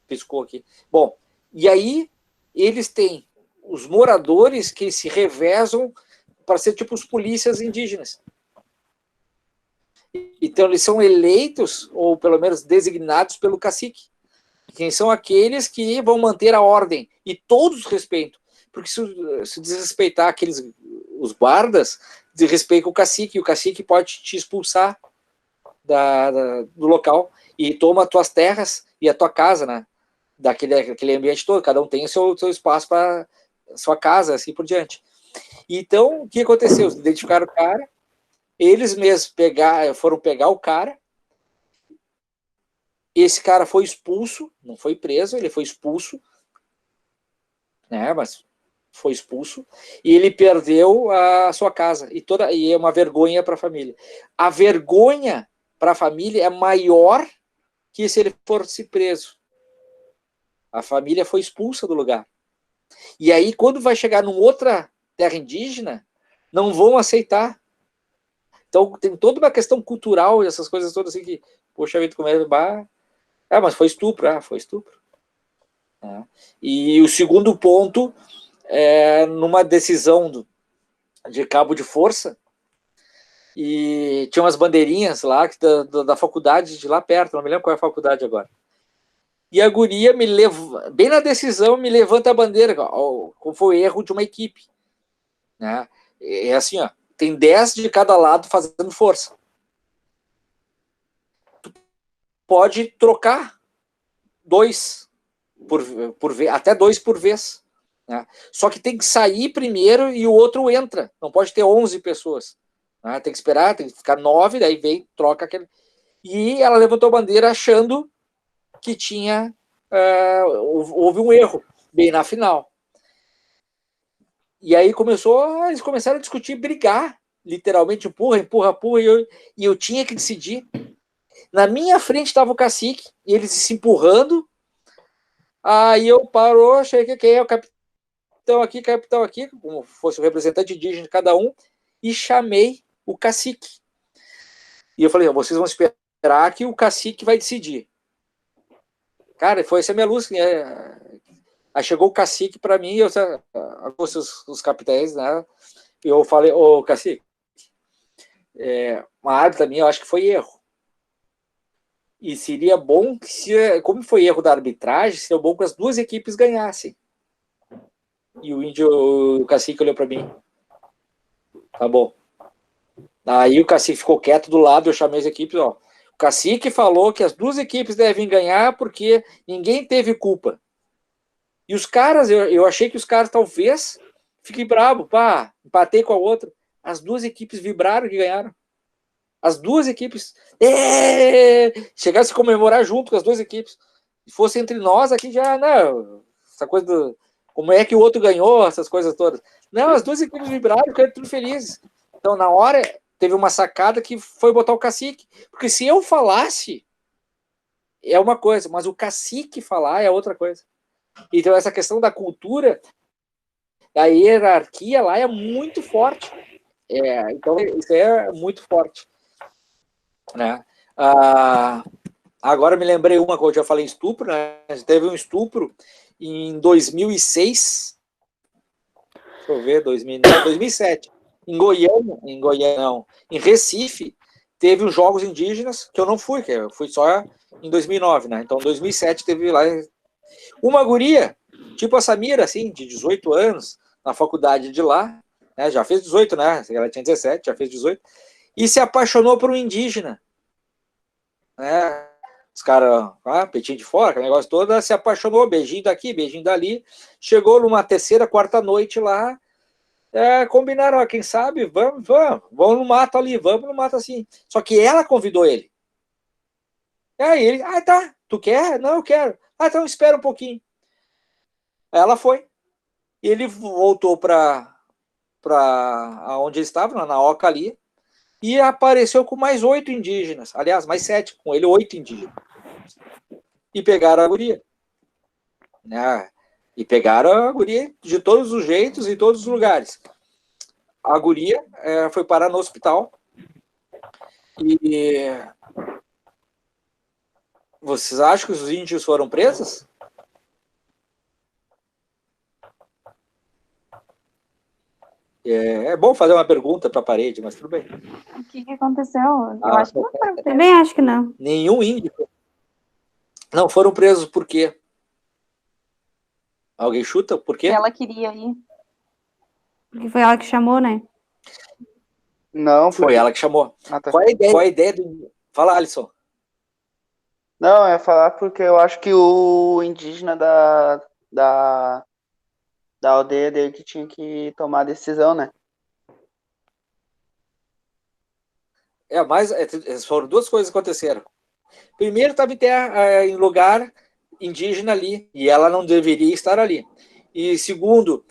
Piscou aqui. Bom, e aí eles têm os moradores que se revezam para ser tipo os polícias indígenas. Então eles são eleitos, ou pelo menos designados pelo cacique. Quem são aqueles que vão manter a ordem, e todos respeitam, porque se desrespeitar os guardas, desrespeita o cacique, e o cacique pode te expulsar do local, e toma tuas terras, e a tua casa, né? Daquele ambiente todo, cada um tem o seu espaço para sua casa, assim por diante. Então, o que aconteceu? Eles identificaram o cara, eles mesmos foram pegar o cara, esse cara foi expulso, não foi preso, ele foi expulso, né? Mas foi expulso, e ele perdeu a sua casa, e é uma vergonha para a família. A vergonha para a família é maior que se ele fosse preso. A família foi expulsa do lugar. E aí, quando vai chegar numa outra terra indígena, não vão aceitar. Então, tem toda uma questão cultural e essas coisas todas assim que, poxa vida, como é, mas foi estupro, foi estupro. E o segundo ponto numa decisão de cabo de força, e tinha umas bandeirinhas lá da faculdade de lá perto, não me lembro qual é a faculdade agora. E a guria bem na decisão, me levanta a bandeira, como foi o erro de uma equipe. Né? É assim, ó, tem 10 de cada lado fazendo força. Tu pode trocar 2 por vez, até 2 por vez. Né? Só que tem que sair primeiro e o outro entra. Não pode ter 11 pessoas. Né? Tem que esperar, tem que ficar 9, daí vem, troca aquele. E ela levantou a bandeira achando que houve um erro bem na final. E aí eles começaram a discutir, brigar, literalmente, empurra, e eu tinha que decidir. Na minha frente estava o cacique, e eles se empurrando. Aí eu achei que quem é o capitão aqui, como fosse o representante indígena de cada um, e chamei o cacique. E eu falei, vocês vão esperar que o cacique vai decidir. Cara, foi essa a minha luz. Aí chegou o cacique para mim, os capitães, né? E eu falei, cacique, uma árbitra minha, eu acho que foi erro. E seria bom que, como foi erro da arbitragem, seria bom que as duas equipes ganhassem. E o cacique olhou para mim. Tá bom. Aí o cacique ficou quieto do lado, eu chamei as equipes, O cacique falou que as duas equipes devem ganhar porque ninguém teve culpa. E os caras, eu achei que os caras talvez fiquem bravos, empatei com a outra. As duas equipes vibraram que ganharam. As duas equipes chegaram a se comemorar junto com as duas equipes. Se fosse entre nós aqui já, não, essa coisa como é que o outro ganhou, essas coisas todas. Não, as duas equipes vibraram, ficaram tudo felizes. Então, na hora, teve uma sacada que foi botar o cacique. Porque se eu falasse, é uma coisa, mas o cacique falar é outra coisa. Então, essa questão da cultura, da hierarquia lá é muito forte. Então, isso é muito forte. Né? Agora me lembrei uma que eu já falei, estupro, né? Teve um estupro em 2006. Deixa eu ver, 2007. Em Goiânia não. Em Recife, teve os Jogos Indígenas, que eu não fui, que eu fui só em 2009, né? Então, em 2007 teve lá uma guria, tipo a Samira, assim, de 18 anos, na faculdade de lá, né? Já fez 18, né? Ela tinha 17, já fez 18, e se apaixonou por um indígena. Né? Os caras, peitinho de fora, aquele negócio todo, se apaixonou, beijinho daqui, beijinho dali, chegou numa terceira, quarta noite lá, combinaram, quem sabe, vamos no mato ali, vamos no mato assim. Só que ela convidou ele. Aí ele, tá, tu quer? Não, eu quero. Então espera um pouquinho. Aí ela foi. Ele voltou para onde ele estava, na oca ali, e apareceu com mais 8 indígenas. Aliás, mais 7, com ele 8 indígenas. E pegaram a guria. Né? E pegaram a guria de todos os jeitos, em todos os lugares. A guria foi parar no hospital. E vocês acham que os índios foram presos? É bom fazer uma pergunta para a parede, mas tudo bem. O que aconteceu? Eu acho que não foram presos. Também acho que não. Nenhum índio. Não, foram presos por quê? Alguém chuta? Por quê? Ela queria ir. Porque foi ela que chamou, né? Não, Foi ela que chamou. Ah, tá. Qual é a ideia do... Fala, Alisson. Não, eu ia falar porque eu acho que o indígena da aldeia dele que tinha que tomar a decisão, né? Foram duas coisas que aconteceram. Primeiro, estava em lugar indígena ali, e ela não deveria estar ali. E segundo,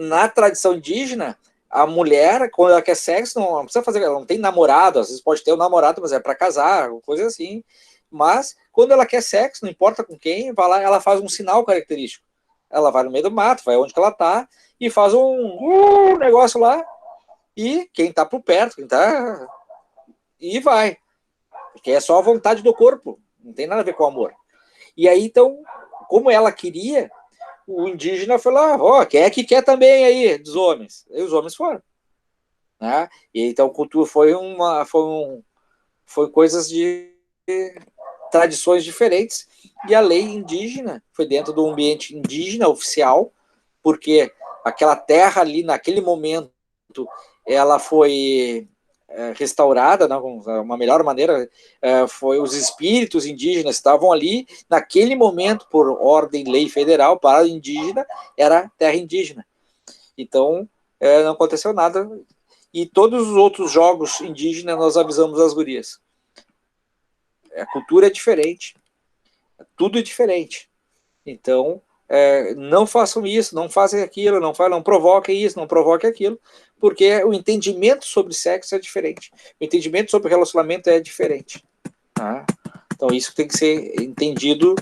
na tradição indígena, a mulher, quando ela quer sexo, não precisa fazer, ela não tem namorado, às vezes pode ter um namorado, mas é para casar, coisa assim. Mas, quando ela quer sexo, não importa com quem, vai lá, ela faz um sinal característico. Ela vai no meio do mato, vai onde que ela tá, e faz um negócio lá, e quem tá por perto, e vai. Porque é só a vontade do corpo, não tem nada a ver com o amor. E aí, então, como ela queria, o indígena foi lá, quem é que quer também aí, dos homens? E os homens foram. Né? E então, cultura foi coisas de tradições diferentes, e a lei indígena foi dentro do ambiente indígena oficial, porque aquela terra ali, naquele momento, ela foi restaurada, né, uma melhor maneira, foi os espíritos indígenas estavam ali, naquele momento, por ordem, lei federal, para o indígena, era terra indígena. Então, não aconteceu nada, e todos os outros jogos indígenas nós avisamos as gurias. A cultura é diferente, tudo é diferente. Então, não façam isso, não fazem aquilo, não provoquem isso, não provoquem aquilo, porque o entendimento sobre sexo é diferente, o entendimento sobre relacionamento é diferente. Tá? Então, isso tem que ser entendido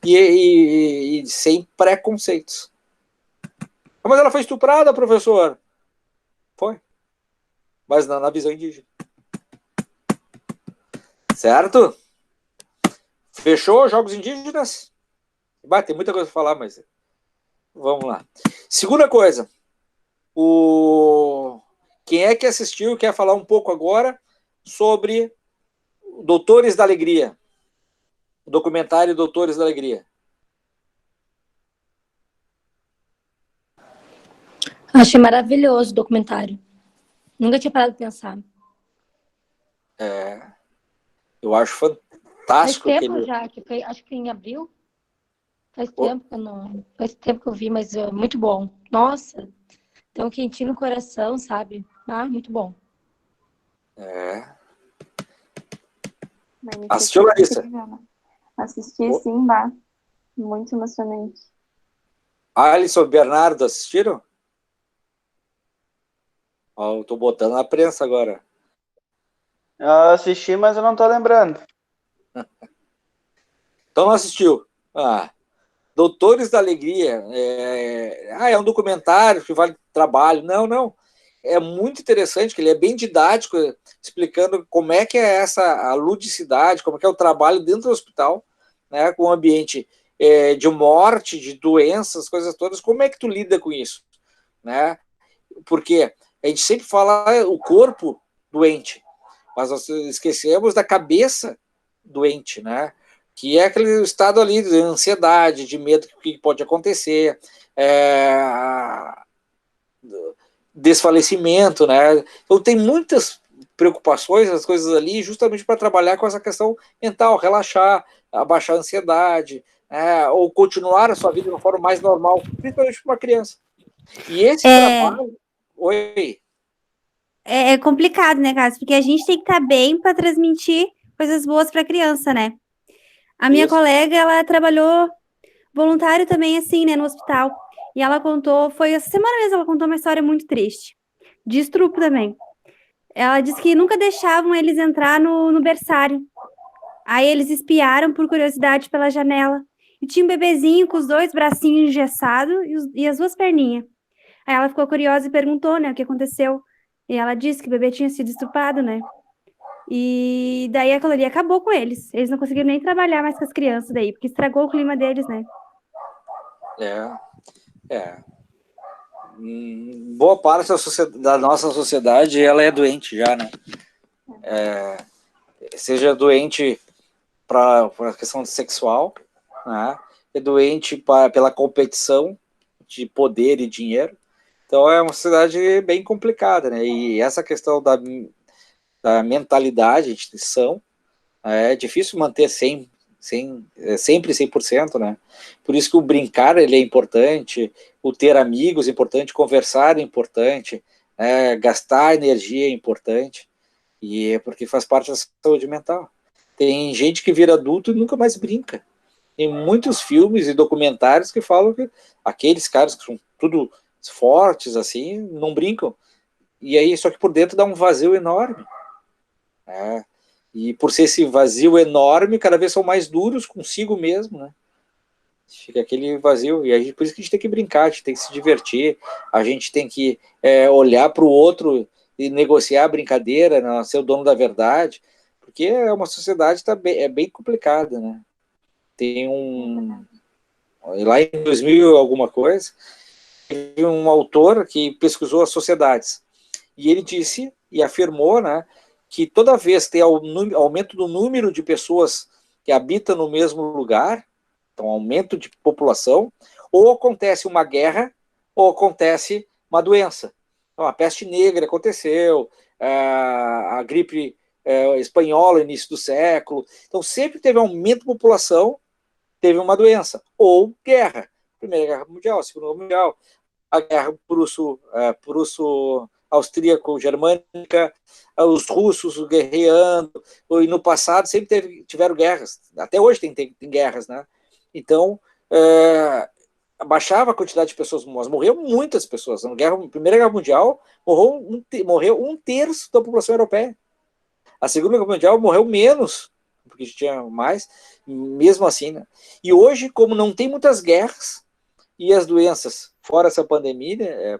e sem preconceitos. Mas ela foi estuprada, professor? Foi. Mas não na visão indígena. Certo? Fechou jogos indígenas? Tem muita coisa para falar, mas vamos lá. Segunda coisa, quem é que assistiu quer falar um pouco agora sobre Doutores da Alegria, o documentário Doutores da Alegria. Achei maravilhoso o documentário. Nunca tinha parado de pensar. Eu acho fantástico. Faz tempo já, acho que foi em abril. Faz tempo que eu vi, mas é muito bom. Nossa, tem um quentinho no coração, sabe? Muito bom. Assistiu, Larissa? Assisti, sim, muito emocionante. Alisson e Bernardo assistiram? Eu tô botando na prensa agora. Eu assisti, mas eu não tô lembrando. Então não assistiu. Doutores da Alegria. É um documentário que vale trabalho. Não. É muito interessante, que ele é bem didático, explicando como é que é a ludicidade, como é que é o trabalho dentro do hospital, né, com o ambiente de morte, de doenças, coisas todas. Como é que tu lida com isso? Né? Porque a gente sempre fala o corpo doente, mas nós esquecemos da cabeça doente, né? Que é aquele estado ali de ansiedade, de medo do que pode acontecer, desfalecimento, né? Então tem muitas preocupações, as coisas ali, justamente para trabalhar com essa questão mental, relaxar, abaixar a ansiedade, ou continuar a sua vida de uma forma mais normal, principalmente para uma criança. E esse trabalho... Oi? É complicado, né, Cássio? Porque a gente tem que estar bem para transmitir coisas boas para a criança, né? A minha colega, ela trabalhou voluntário também, assim, né, no hospital. E ela foi essa semana mesmo, ela contou uma história muito triste. De estupro também. Ela disse que nunca deixavam eles entrar no berçário. Aí eles espiaram por curiosidade pela janela. E tinha um bebezinho com os 2 bracinhos engessados e as 2 perninhas. Aí ela ficou curiosa e perguntou, né, o que aconteceu. E ela disse que o bebê tinha sido estuprado, né? E daí aquilo ali acabou com eles. Eles não conseguiram nem trabalhar mais com as crianças daí, porque estragou o clima deles, né? Boa parte da nossa sociedade, ela é doente já, né? Seja doente para a questão sexual, né? É doente pela competição de poder e dinheiro. Então é uma sociedade bem complicada, né? E essa questão da mentalidade, instituição, é difícil manter sempre 100%, né? Por isso que o brincar, ele é importante, o ter amigos é importante, conversar é importante, gastar energia é importante, e é porque faz parte da saúde mental. Tem gente que vira adulto e nunca mais brinca. Tem muitos filmes e documentários que falam que aqueles caras que são tudo fortes, assim, não brincam. E aí, só que por dentro dá um vazio enorme. Né? E por ser esse vazio enorme, cada vez são mais duros consigo mesmo, né? Fica aquele vazio. E aí, por isso que a gente tem que brincar, a gente tem que se divertir, a gente tem que olhar para o outro e negociar a brincadeira, né? Ser o dono da verdade, porque é uma sociedade bem complicada, né? Tem lá em 2000 alguma coisa, teve um autor que pesquisou as sociedades, e ele disse e afirmou, né, que toda vez que tem aumento do número de pessoas que habitam no mesmo lugar, então aumento de população, ou acontece uma guerra, ou acontece uma doença. Então, a peste negra aconteceu, a gripe espanhola no início do século. Então, sempre teve aumento de população, teve uma doença, ou guerra. Primeira Guerra Mundial, Segunda Guerra Mundial, a Guerra prusso-austríaco-germânica, os russos guerreando, e no passado sempre tiveram guerras, até hoje tem guerras, né? Então, abaixava a quantidade de pessoas, mas morreram muitas pessoas. Na Primeira Guerra Mundial, morreu um terço da população europeia. A Segunda Guerra Mundial morreu menos, porque tinha mais, mesmo assim, né? E hoje, como não tem muitas guerras, e as doenças, fora essa pandemia,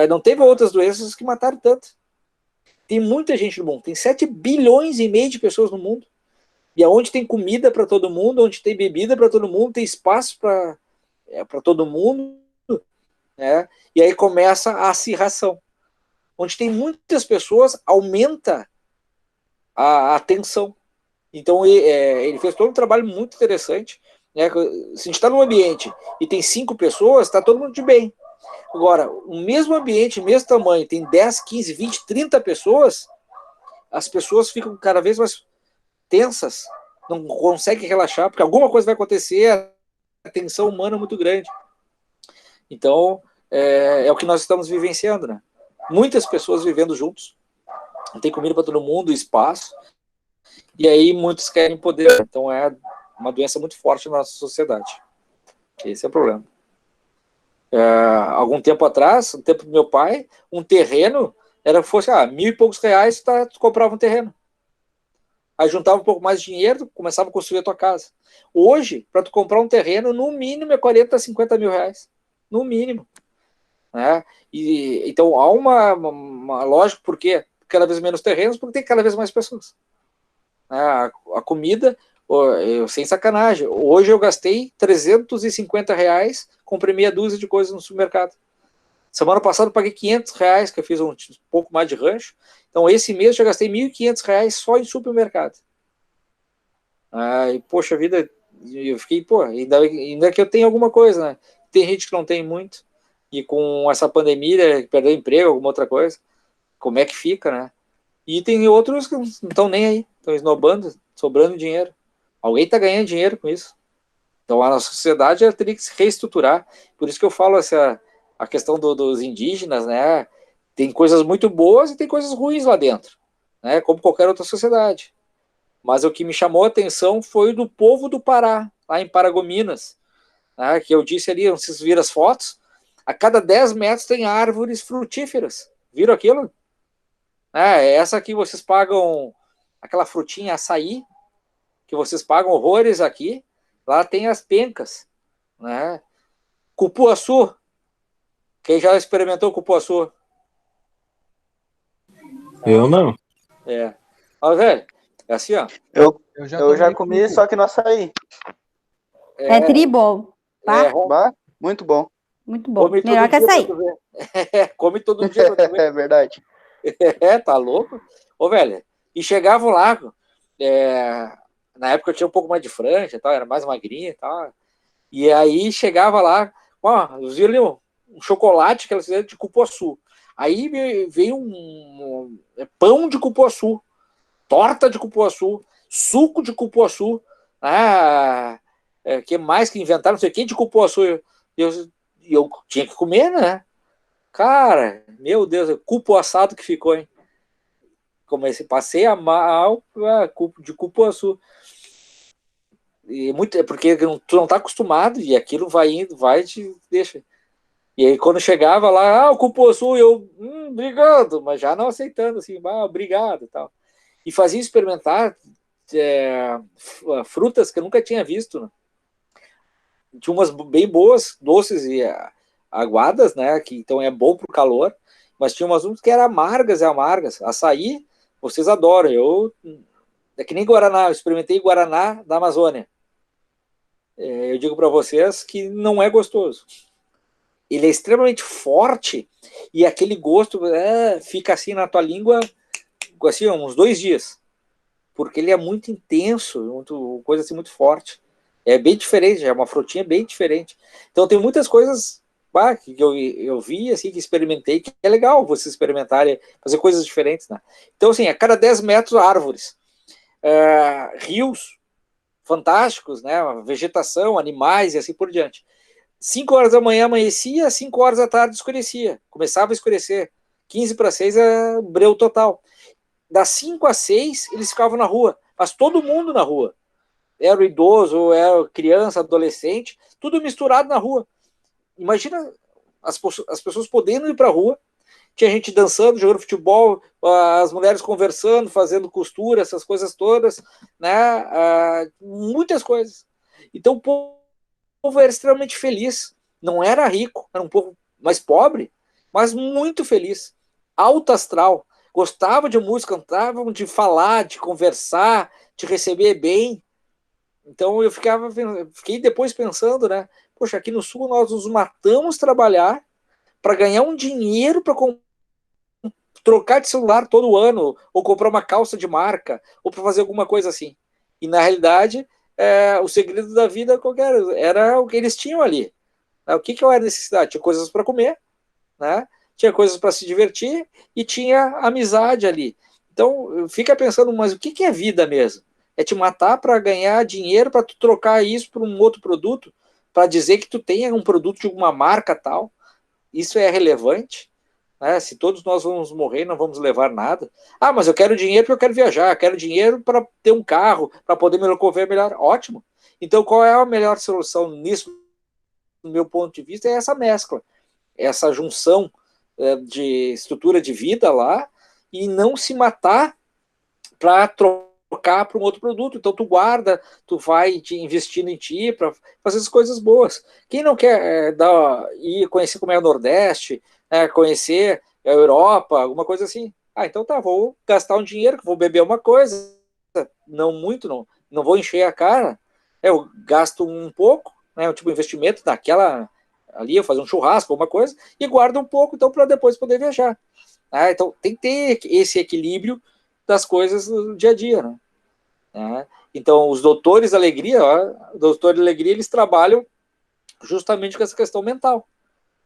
não teve outras doenças que mataram tanto. Tem muita gente no mundo, tem 7 bilhões e meio de pessoas no mundo. E aonde tem comida para todo mundo, onde tem bebida para todo mundo, tem espaço para todo mundo, né? E aí começa a acirração. Onde tem muitas pessoas, aumenta a tensão. Então, ele fez todo um trabalho muito interessante. Né? Se a gente está num ambiente e tem 5 pessoas, está todo mundo de bem. Agora, o mesmo ambiente, o mesmo tamanho, tem 10, 15, 20, 30 pessoas, as pessoas ficam cada vez mais tensas, não conseguem relaxar, porque alguma coisa vai acontecer, a tensão humana é muito grande. Então, é o que nós estamos vivenciando, né? Muitas pessoas vivendo juntos, não tem comida para todo mundo, espaço, e aí muitos querem poder. Então é uma doença muito forte na nossa sociedade. Esse é o problema. Algum tempo atrás, no tempo do meu pai, um terreno fosse R$1.000 e poucos, tu comprava um terreno. Aí juntava um pouco mais de dinheiro, começava a construir a tua casa. Hoje, para tu comprar um terreno, no mínimo é 40 a 50 mil reais. No mínimo. Né? Então há uma lógica, por quê? Cada vez menos terrenos, porque tem cada vez mais pessoas. A comida, sem sacanagem, hoje eu gastei R$350, comprei meia dúzia de coisas no supermercado. Semana passada eu paguei R$500, que eu fiz um pouco mais de rancho. Então esse mês eu já gastei R$1.500 só em supermercado. E poxa vida, eu fiquei, ainda que eu tenho alguma coisa, né? Tem gente que não tem muito, e com essa pandemia, perdeu emprego, alguma outra coisa, como é que fica, né? E tem outros que não estão nem aí, estão esnobando, sobrando dinheiro. Alguém está ganhando dinheiro com isso. Então a nossa sociedade teria que se reestruturar. Por isso que eu falo a questão dos indígenas, né? Tem coisas muito boas e tem coisas ruins lá dentro, né? Como qualquer outra sociedade. Mas o que me chamou a atenção foi do povo do Pará, lá em Paragominas, né? Que eu disse ali, vocês viram as fotos, a cada 10 metros tem árvores frutíferas. Viram aquilo? Essa aqui vocês pagam, aquela frutinha açaí, que vocês pagam horrores aqui, lá tem as pencas, né? Cupuaçu, quem já experimentou cupuaçu? Eu não. Velho, é assim, ó. Eu já comi, só que no açaí. Tribom. Muito bom. Muito bom. Melhor que açaí. Come todo dia. É verdade. Tá louco? Velho, e chegavam lá, na época eu tinha um pouco mais de franja e tal, era mais magrinha e tal, e aí chegava lá, eu vi ali um chocolate que elas fizeram de cupuaçu. Aí veio um pão de cupuaçu, torta de cupuaçu, suco de cupuaçu. Que mais que inventaram, não sei o que de cupuaçu. Eu tinha que comer, né? Cara, meu Deus, cupo assado que ficou, hein? Passei a mal de cupuaçu. E porque tu não tá acostumado, e aquilo vai indo, vai te deixa. E aí quando chegava lá, o cupuaçu, eu, obrigado, mas já não aceitando, assim, obrigado e tal. E fazia experimentar frutas que eu nunca tinha visto, né? Tinha umas bem boas, doces e aguadas, né? Que então é bom pro calor, mas tinha umas que eram amargas. Açaí, vocês adoram. É que nem Guaraná, eu experimentei Guaraná da Amazônia. Eu digo para vocês que não é gostoso. Ele é extremamente forte e aquele gosto fica assim na tua língua assim, uns 2 dias. Porque ele é muito intenso, coisa assim muito forte. É bem diferente, é uma frutinha bem diferente. Então tem muitas coisas que eu vi, assim, que experimentei, que é legal vocês experimentarem, fazer coisas diferentes, né? Então, assim, a cada 10 metros, árvores. Rios fantásticos, né? Vegetação, animais e assim por diante. 5 horas da manhã amanhecia, 5 horas da tarde escurecia. Começava a escurecer. 15 para 6 é breu total. Das 5 às 6, eles ficavam na rua. Mas todo mundo na rua. Era o idoso, era criança, adolescente, tudo misturado na rua. Imagina as pessoas podendo ir para a rua. Tinha gente dançando, jogando futebol, as mulheres conversando, fazendo costura, essas coisas todas, né? Muitas coisas. Então o povo era extremamente feliz. Não era rico, era um povo mais pobre, mas muito feliz. Alto astral. Gostava de música, cantavam de falar, de conversar, de receber bem. Então eu fiquei depois pensando, né? Poxa, aqui no Sul nós nos matamos trabalhar para ganhar um dinheiro para trocar de celular todo ano, ou comprar uma calça de marca, ou para fazer alguma coisa assim. E na realidade, o segredo da vida era o que eles tinham ali. O que era necessidade? Tinha coisas para comer, né? Tinha coisas para se divertir e tinha amizade ali. Então fica pensando, mas o que é vida mesmo? É te matar para ganhar dinheiro, para tu trocar isso por um outro produto, para dizer que tu tem um produto de alguma marca tal. Isso é relevante? Né? Se todos nós vamos morrer, não vamos levar nada. Mas eu quero dinheiro porque eu quero viajar, quero dinheiro para ter um carro, para poder me locomover melhor. Ótimo. Então qual é a melhor solução nisso, do meu ponto de vista? É essa mescla, essa junção de estrutura de vida lá e não se matar para trocar para um outro produto. Então tu guarda, tu vai te investindo em ti para fazer as coisas boas. Quem não quer ir conhecer como é o Nordeste, conhecer a Europa, alguma coisa assim, então tá, vou gastar um dinheiro, vou beber uma coisa, não muito, não vou encher a cara, eu gasto um pouco, né, tipo investimento naquela ali, eu fazer um churrasco, alguma coisa, e guardo um pouco, então, para depois poder viajar. Então tem que ter esse equilíbrio das coisas do dia a dia, né? Então, os doutores da alegria, doutores da alegria, eles trabalham justamente com essa questão mental,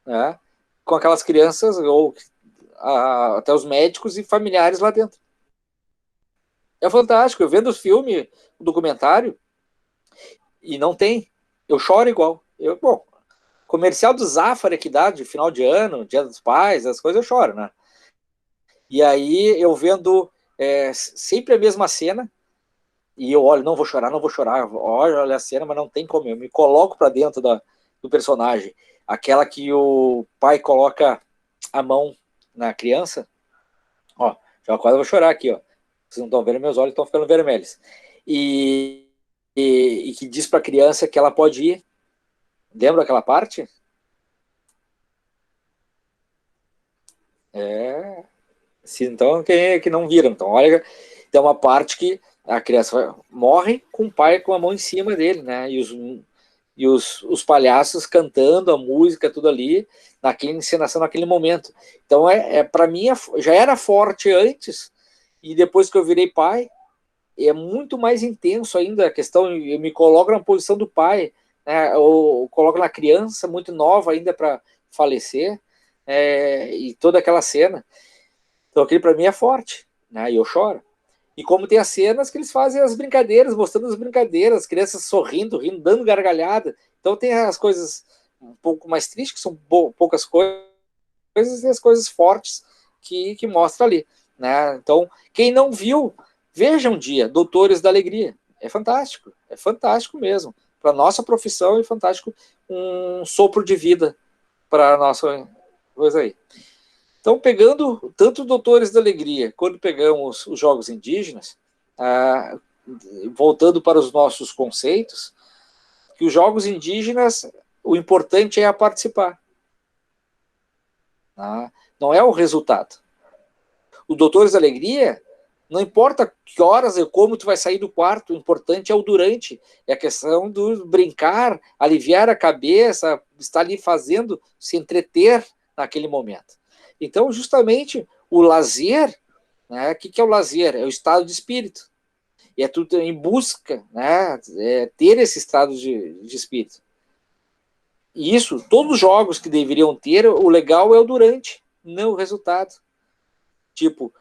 né? Com aquelas crianças, ou até os médicos e familiares lá dentro. É fantástico, eu vendo o filme, o documentário, e não tem, eu choro igual. Comercial do Zafari que dá de final de ano, Dia dos Pais, as coisas eu choro, né? E aí eu vendo sempre a mesma cena, e eu olho, não vou chorar, olha a cena, mas não tem como, eu me coloco para dentro do personagem. Aquela que o pai coloca a mão na criança, já quase vou chorar aqui, vocês não estão vendo, meus olhos estão ficando vermelhos. E que diz para a criança que ela pode ir. Lembra aquela parte? Então, que não viram. Então, olha, tem uma parte que a criança morre com o pai com a mão em cima dele, né? E os palhaços cantando a música, tudo ali, naquela encenação, naquele momento. Então, para mim, já era forte antes, e depois que eu virei pai, é muito mais intenso ainda a questão, eu me coloco na posição do pai, né? Eu coloco na criança, muito nova ainda para falecer, e toda aquela cena. Então, aquilo para mim é forte, né? E eu choro. E como tem as cenas que eles fazem as brincadeiras, mostrando as brincadeiras, as crianças sorrindo, rindo, dando gargalhada. Então tem as coisas um pouco mais tristes, que são poucas coisas, e as coisas fortes que mostra ali, né? Então, quem não viu, veja um dia, Doutores da Alegria. É fantástico mesmo. Para nossa profissão é fantástico, um sopro de vida para a nossa coisa aí. Então, pegando tanto Doutores da Alegria, quando pegamos os jogos indígenas, voltando para os nossos conceitos, que os jogos indígenas, o importante é participar. Não é o resultado. O Doutores da Alegria, não importa que horas e como tu vai sair do quarto, o importante é o durante. É a questão do brincar, aliviar a cabeça, estar ali fazendo, se entreter naquele momento. Então, justamente, o lazer, né, o que é o lazer? É o estado de espírito. E é tudo em busca, né, ter esse estado de espírito. E isso, todos os jogos que deveriam ter, o legal é o durante, não o resultado. Tipo,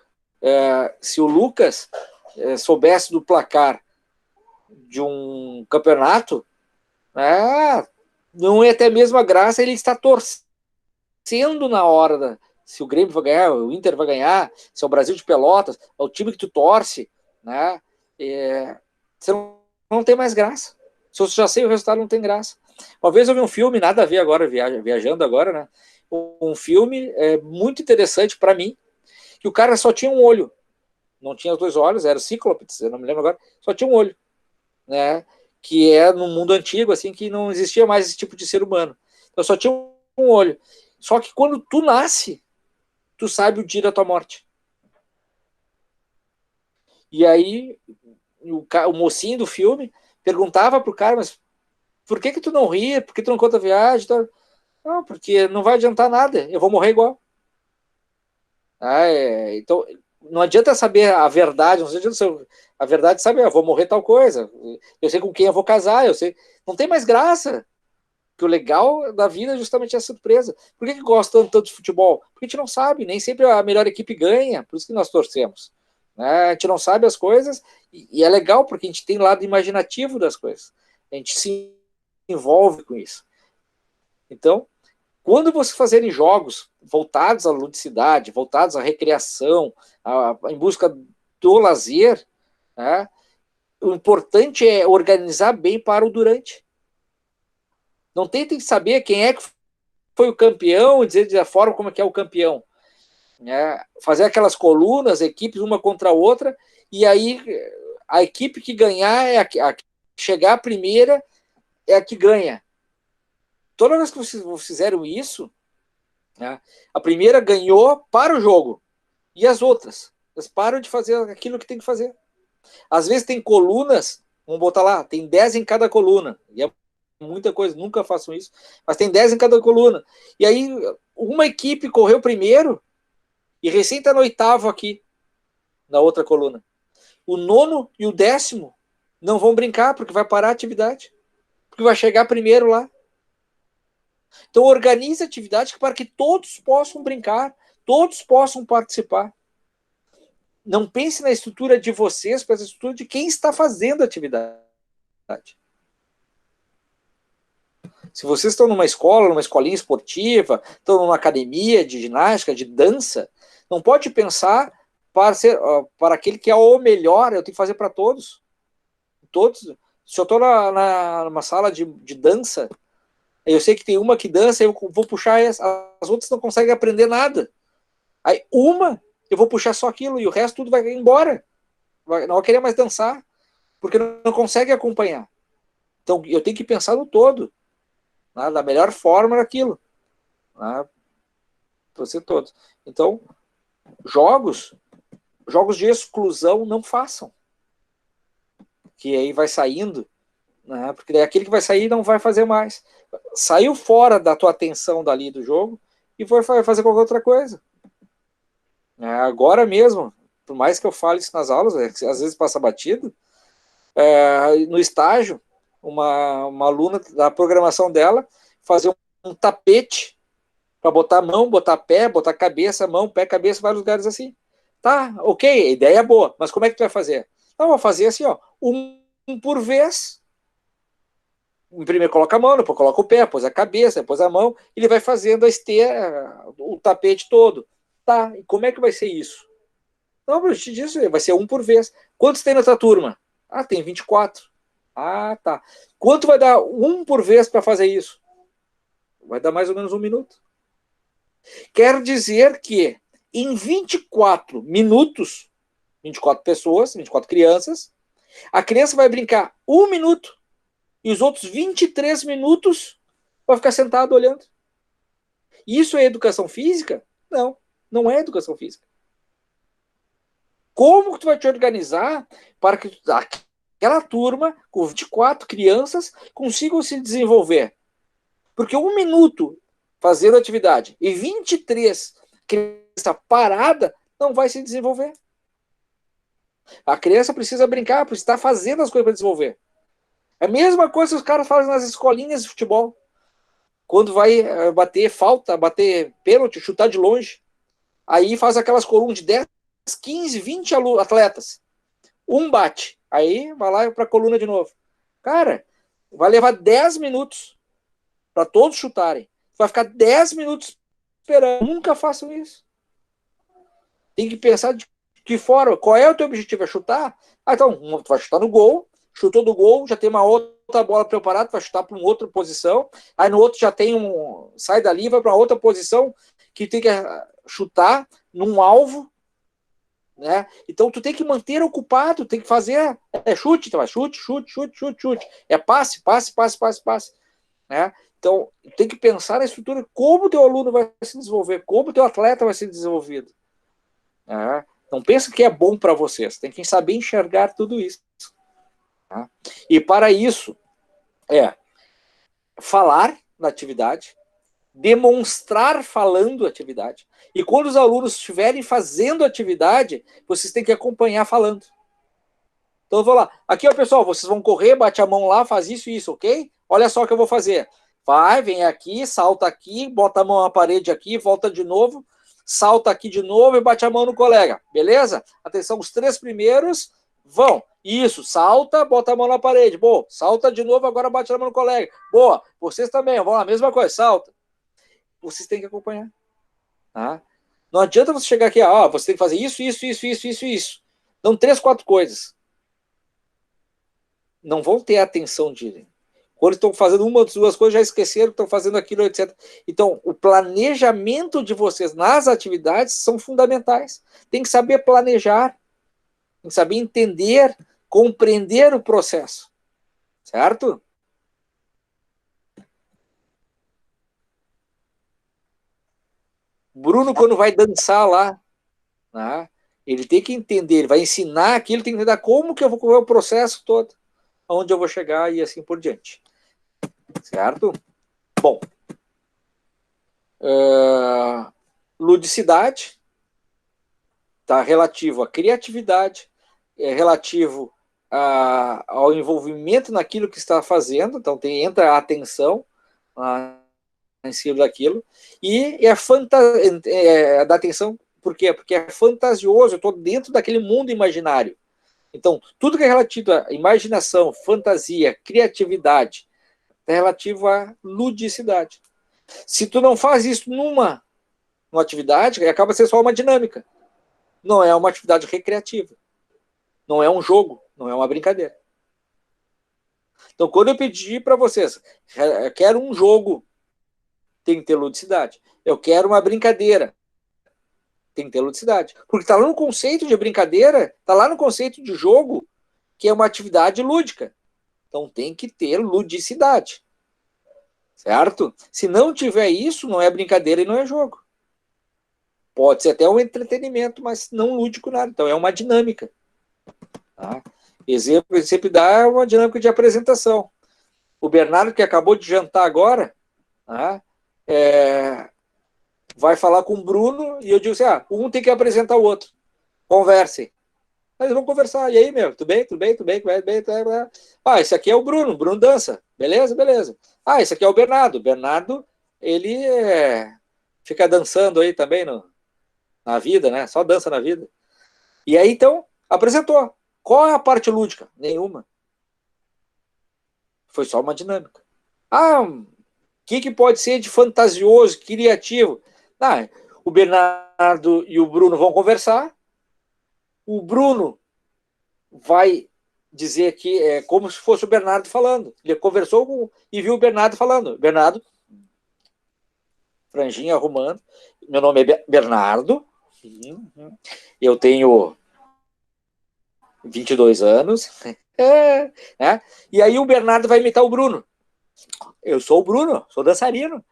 se o Lucas soubesse do placar de um campeonato, não é até mesmo a graça ele está torcendo na hora se o Grêmio vai ganhar, o Inter vai ganhar, se é o Brasil de Pelotas, é o time que tu torce, né? Você não tem mais graça. Se você já sei o resultado, não tem graça. Uma vez eu vi um filme, nada a ver agora, viajando agora, né? Um filme muito interessante para mim, que o cara só tinha um olho. Não tinha os dois olhos, era o Cíclope, eu não me lembro agora, só tinha um olho, né? Que é no mundo antigo, assim, que não existia mais esse tipo de ser humano. Então só tinha um olho. Só que quando tu nasce, tu sabe o dia da tua morte. E aí, o mocinho do filme perguntava pro cara, mas por que tu não ri? Por que tu não conta a viagem? Não, porque não vai adiantar nada, eu vou morrer igual. Então, não adianta saber a verdade, não adianta saber a verdade, sabe, eu vou morrer tal coisa, eu sei com quem eu vou casar, eu sei, não tem mais graça, porque o legal da vida é justamente a surpresa. Por que gosta tanto de futebol? Porque a gente não sabe, nem sempre a melhor equipe ganha, por isso que nós torcemos, né? A gente não sabe as coisas, e é legal porque a gente tem lado imaginativo das coisas, a gente se envolve com isso. Então, quando você fazerem jogos voltados à ludicidade, voltados à recreação, em busca do lazer, né, o importante é organizar bem para o durante. Não tentem saber quem é que foi o campeão e dizer da forma como é que é o campeão. Né? Fazer aquelas colunas, equipes uma contra a outra, e aí a equipe que ganhar, chegar a primeira, é a que ganha. Toda vez que vocês fizeram isso, né, a primeira ganhou para o jogo. E as outras? Elas param de fazer aquilo que tem que fazer. Às vezes tem colunas, vamos botar lá, tem 10 em cada coluna. E é muita coisa, nunca façam isso. Mas tem 10 em cada coluna. E aí uma equipe correu primeiro e recém está no 8º aqui, na outra coluna. O 9º e o 10º não vão brincar, porque vai parar a atividade. Porque vai chegar primeiro lá. Então organize a atividade para que todos possam brincar, todos possam participar. Não pense na estrutura de vocês, mas na estrutura de quem está fazendo a atividade. Se vocês estão numa escola, numa escolinha esportiva, estão numa academia de ginástica, de dança, não pode pensar para aquele que é o melhor, eu tenho que fazer para todos. Todos. Se eu estou numa sala de dança, eu sei que tem uma que dança, eu vou puxar essa, as outras não conseguem aprender nada. Aí eu vou puxar só aquilo e o resto tudo vai embora. Não vai querer mais dançar, porque não consegue acompanhar. Então eu tenho que pensar no todo, né, da melhor forma daquilo. Né, você todo. Então, jogos de exclusão não façam. Que aí vai saindo, né, porque daí aquele que vai sair não vai fazer mais. Saiu fora da tua atenção dali do jogo e foi fazer qualquer outra coisa. Agora mesmo, por mais que eu fale isso nas aulas, às vezes passa batido, no estágio, uma aluna da programação dela fazer um tapete para botar mão, botar pé, botar cabeça, mão, pé, cabeça, vários lugares assim. Tá, ok, a ideia é boa, mas como é que tu vai fazer? Não, vou fazer assim, ó, um por vez. Primeiro coloca a mão, depois coloca o pé, depois a cabeça, depois a mão, e ele vai fazendo a esteira, o tapete todo. Tá, e como é que vai ser isso? Não, eu te disse, vai ser um por vez. Quantos tem na tua turma? Ah, tem 24. Ah, tá. Quanto vai dar um por vez para fazer isso? Vai dar mais ou menos 1 minuto. Quer dizer que em 24 minutos, 24 pessoas, 24 crianças, a criança vai brincar 1 minuto e os outros 23 minutos vai ficar sentado olhando. Isso é educação física? Não, não é educação física. Como que tu vai te organizar para que aquela turma com 24 crianças consigam se desenvolver? Porque 1 minuto fazendo atividade e 23 criança parada não vai se desenvolver. A criança precisa brincar, precisa estar fazendo as coisas para desenvolver. É a mesma coisa que os caras fazem nas escolinhas de futebol. Quando vai bater falta, bater pênalti, chutar de longe, aí faz aquelas colunas de 10, 15, 20 atletas. Um bate, aí vai lá para a coluna de novo. Cara, vai levar 10 minutos para todos chutarem. Vai ficar 10 minutos esperando. Nunca façam isso. Tem que pensar de fora. Qual é o teu objetivo? É chutar? Ah, então, tu vai chutar no gol. Chutou do gol, já tem uma outra bola preparada, vai chutar para uma outra posição. Aí no outro já tem sai dali, vai para outra posição que tem que chutar num alvo, né? Então tu tem que manter ocupado, tem que fazer chute, então, chute. É passe, né? Então tem que pensar na estrutura, como o teu aluno vai se desenvolver, como o teu atleta vai ser desenvolvido. Né? Não pensa que é bom para vocês, tem que saber enxergar tudo isso. Tá? E para isso, falar na atividade, demonstrar falando a atividade. E quando os alunos estiverem fazendo atividade, vocês têm que acompanhar falando. Então eu vou lá. Aqui, ó, pessoal, vocês vão correr, bate a mão lá, faz isso, ok? Olha só o que eu vou fazer. Vai, vem aqui, salta aqui, bota a mão na parede aqui, volta de novo, salta aqui de novo e bate a mão no colega. Beleza? Atenção, os 3 primeiros vão. Isso, salta, bota a mão na parede. Boa, salta de novo, agora bate a mão no colega. Boa, vocês também, vão lá, mesma coisa, salta. Vocês têm que acompanhar. Tá? Não adianta você chegar aqui, você tem que fazer isso. Dão 3, 4 coisas. Não vão ter atenção de... Quando estão fazendo uma ou 2 coisas, já esqueceram que estão fazendo aquilo, etc. Então, o planejamento de vocês nas atividades são fundamentais. Tem que saber planejar, tem que saber entender, compreender o processo. Certo? Bruno, quando vai dançar lá, né, ele tem que entender, ele vai ensinar aquilo, tem que entender como que eu vou correr o processo todo, onde eu vou chegar e assim por diante. Certo? Bom. Ludicidade está relativo à criatividade, é relativo ao envolvimento naquilo que está fazendo, então entra a atenção em cima daquilo, e da atenção, por quê? Porque é fantasioso, eu estou dentro daquele mundo imaginário. Então, tudo que é relativo à imaginação, fantasia, criatividade, é relativo à ludicidade. Se tu não faz isso numa atividade, acaba sendo só uma dinâmica. Não é uma atividade recreativa. Não é um jogo, não é uma brincadeira. Então, quando eu pedi para vocês, eu quero um jogo, tem que ter ludicidade. Eu quero uma brincadeira, tem que ter ludicidade. Porque está lá no conceito de brincadeira, está lá no conceito de jogo, que é uma atividade lúdica. Então tem que ter ludicidade. Certo? Se não tiver isso, não é brincadeira e não é jogo. Pode ser até um entretenimento, mas não lúdico nada. Então é uma dinâmica. Tá? Exemplo que sempre dá é uma dinâmica de apresentação. O Bernardo, que acabou de jantar agora, tá? Vai falar com o Bruno e eu digo assim, um tem que apresentar o outro. Conversem. Eles vão conversar. E aí, meu? Tudo bem? Esse aqui é o Bruno. Bruno dança. Beleza? Esse aqui é o Bernardo. Bernardo, ele fica dançando aí também na vida, né? Só dança na vida. E aí, então, apresentou. Qual é a parte lúdica? Nenhuma. Foi só uma dinâmica. O que pode ser de fantasioso, criativo? O Bernardo e o Bruno vão conversar. O Bruno vai dizer que é como se fosse o Bernardo falando. Ele conversou e viu o Bernardo falando. Bernardo, franjinha arrumando. Meu nome é Bernardo. Eu tenho 22 anos. Né? E aí o Bernardo vai imitar o Bruno. Eu sou o Bruno, sou dançarino.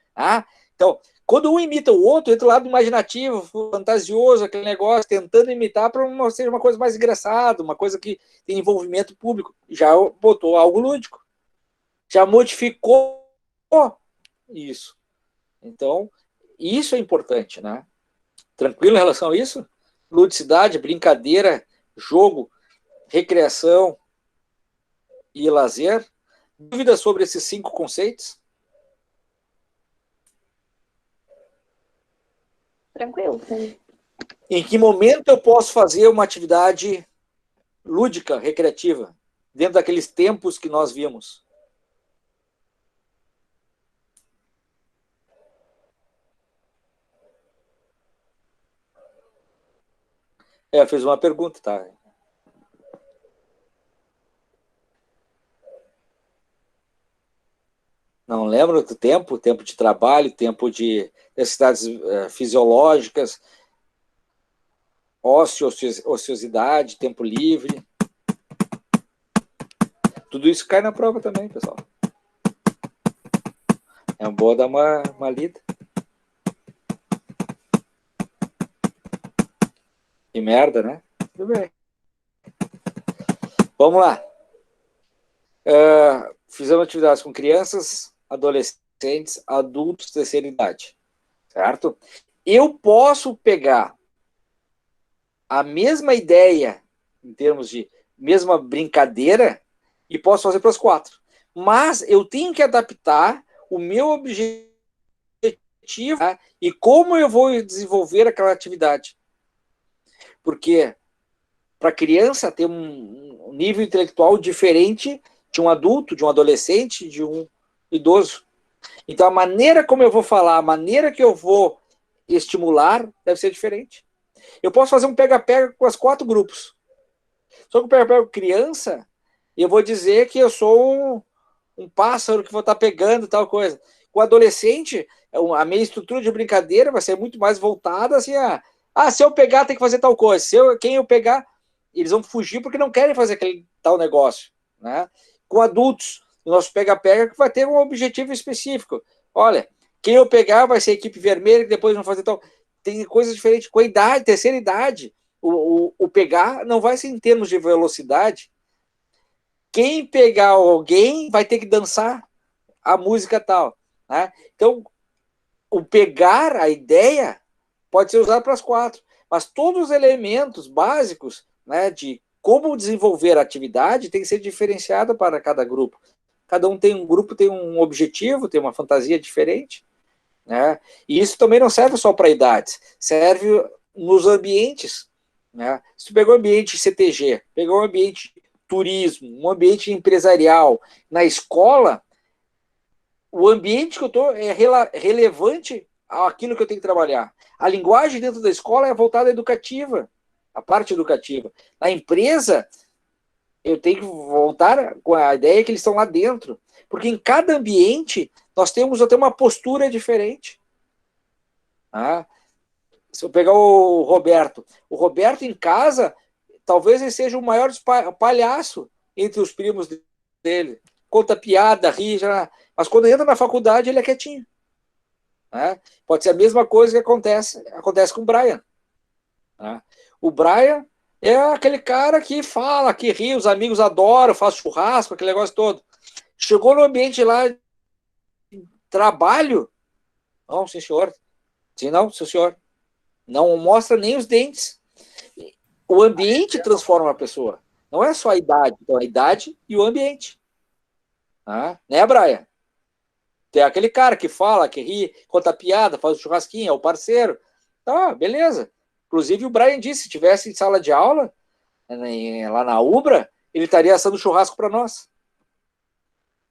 Então, quando um imita o outro, entra o lado imaginativo, fantasioso, aquele negócio, tentando imitar para ser uma coisa mais engraçada, uma coisa que tem envolvimento público. Já botou algo lúdico. Já modificou isso. Então, isso é importante, né? Tranquilo em relação a isso? Ludicidade, brincadeira, jogo, recreação e lazer. Dúvidas sobre esses 5 conceitos? Tranquilo, sim. Em que momento eu posso fazer uma atividade lúdica, recreativa, dentro daqueles tempos que nós vimos? Eu fiz uma pergunta, tá? Não lembro do tempo de trabalho, tempo de necessidades fisiológicas, ociosidade, tempo livre. Tudo isso cai na prova também, pessoal. É bom dar uma lida. Que merda, né? Tudo bem. Vamos lá. Fizemos atividades com crianças, adolescentes, adultos, terceira idade. Certo? Eu posso pegar a mesma ideia, em termos de mesma brincadeira, e posso fazer para os 4. Mas eu tenho que adaptar o meu objetivo, tá? E como eu vou desenvolver aquela atividade. Porque para a criança ter um nível intelectual diferente de um adulto, de um adolescente, de um idoso. Então, a maneira como eu vou falar, a maneira que eu vou estimular, deve ser diferente. Eu posso fazer um pega-pega com os 4 grupos. Só que o pega-pega com criança, eu vou dizer que eu sou um pássaro que vou estar pegando tal coisa. Com adolescente, a minha estrutura de brincadeira vai ser muito mais voltada assim se eu pegar, tem que fazer tal coisa. Quem eu pegar, eles vão fugir porque não querem fazer aquele tal negócio. Né? Com adultos, o nosso pega-pega vai ter um objetivo específico. Olha, quem eu pegar vai ser a equipe vermelha, que depois vão fazer tal. Tem coisas diferentes. Com a idade, terceira idade, o pegar não vai ser em termos de velocidade. Quem pegar alguém vai ter que dançar a música tal. Né? Então, o pegar, a ideia, pode ser usado para as 4. Mas todos os elementos básicos, né, de como desenvolver a atividade tem que ser diferenciado para cada grupo. Cada grupo tem um objetivo, tem uma fantasia diferente. Né? E isso também não serve só para idades, serve nos ambientes. Né? Se tu pegou um ambiente CTG, pegou um ambiente turismo, um ambiente empresarial, na escola, o ambiente que eu estou é relevante àquilo que eu tenho que trabalhar. A linguagem dentro da escola é voltada à educativa, a parte educativa. Na empresa, eu tenho que voltar com a ideia que eles estão lá dentro. Porque em cada ambiente, nós temos até uma postura diferente. Se eu pegar o Roberto em casa, talvez ele seja o maior palhaço entre os primos dele. Conta piada, ri, mas quando entra na faculdade, ele é quietinho. Pode ser a mesma coisa que acontece com o Brian. O Brian é aquele cara que fala, que ri, os amigos adoram, faz churrasco, aquele negócio todo. Chegou no ambiente lá, trabalho, não, sim, senhor. Sim, não, sim, senhor. Não mostra nem os dentes. O ambiente transforma a pessoa. Não é só a idade. Então, a idade e o ambiente. Né, Brian? Tem aquele cara que fala, que ri, conta piada, faz o churrasquinho, é o parceiro. Tá, beleza. Inclusive, o Brian disse, se tivesse em sala de aula, lá na Ubra, ele estaria assando churrasco para nós.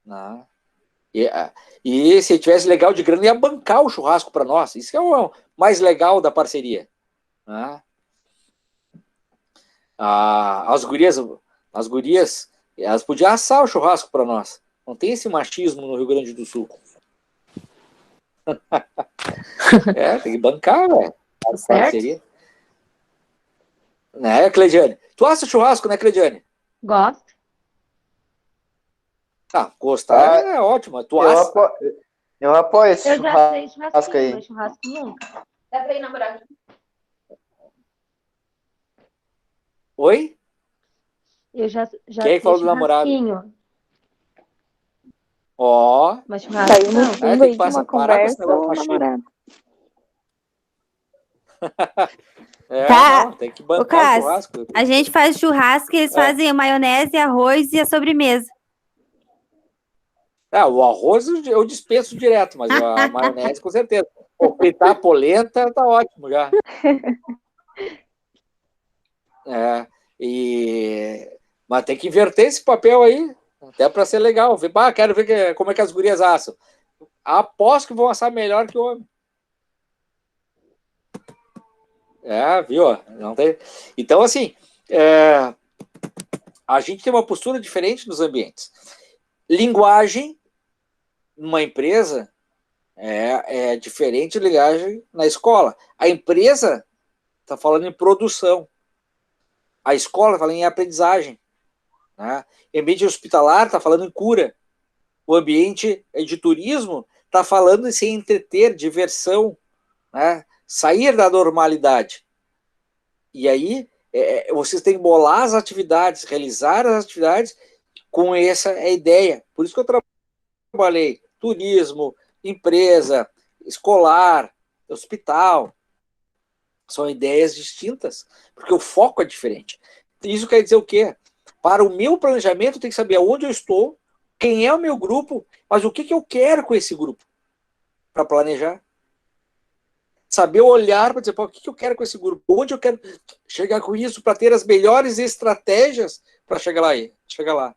Não. E se ele tivesse legal de grana, ia bancar o churrasco para nós. Isso que é o mais legal da parceria. Né? As gurias, elas podiam assar o churrasco para nós. Não tem esse machismo no Rio Grande do Sul. Tem que bancar, velho. Parceria. Né, Cleidiane? Tu assa churrasco, né, Cleidiane? Gosto. Gostar é ótimo. Tu assa. Eu apoio esse Eu já sei churrasco aí. mas churrasco nunca. Dá pra ir namorar. Oi? Eu já Quem falou do namorado? Mas churrasco Saiu no não. fundo tem aí que de uma parar com esse conversa negócio o machismo. namorado. Tá. Não, tem que Ô, bancar o Cássio, churrasco. a gente faz churrasco, eles fazem a maionese, arroz e a sobremesa. O arroz eu dispenso direto, mas a maionese com certeza. Fritar a polenta tá ótimo já. Mas tem que inverter esse papel aí, até para ser legal. Quero ver como é que as gurias assam. Aposto que vão assar melhor que o homem. Viu? Não tem... Então, assim, a gente tem uma postura diferente nos ambientes. Linguagem numa empresa é diferente de linguagem na escola. A empresa está falando em produção. A escola está falando em aprendizagem. Né? O ambiente hospitalar está falando em cura. O ambiente de turismo está falando em se entreter, diversão, né? Sair da normalidade. E aí, vocês têm que bolar as atividades, realizar as atividades com essa ideia. Por isso que eu trabalhei turismo, empresa, escolar, hospital. São ideias distintas, porque o foco é diferente. Isso quer dizer o quê? Para o meu planejamento, eu tenho que saber aonde eu estou, quem é o meu grupo, mas o que eu quero com esse grupo para planejar. Saber olhar para dizer, o que eu quero com esse grupo, onde eu quero chegar com isso, para ter as melhores estratégias para chegar lá.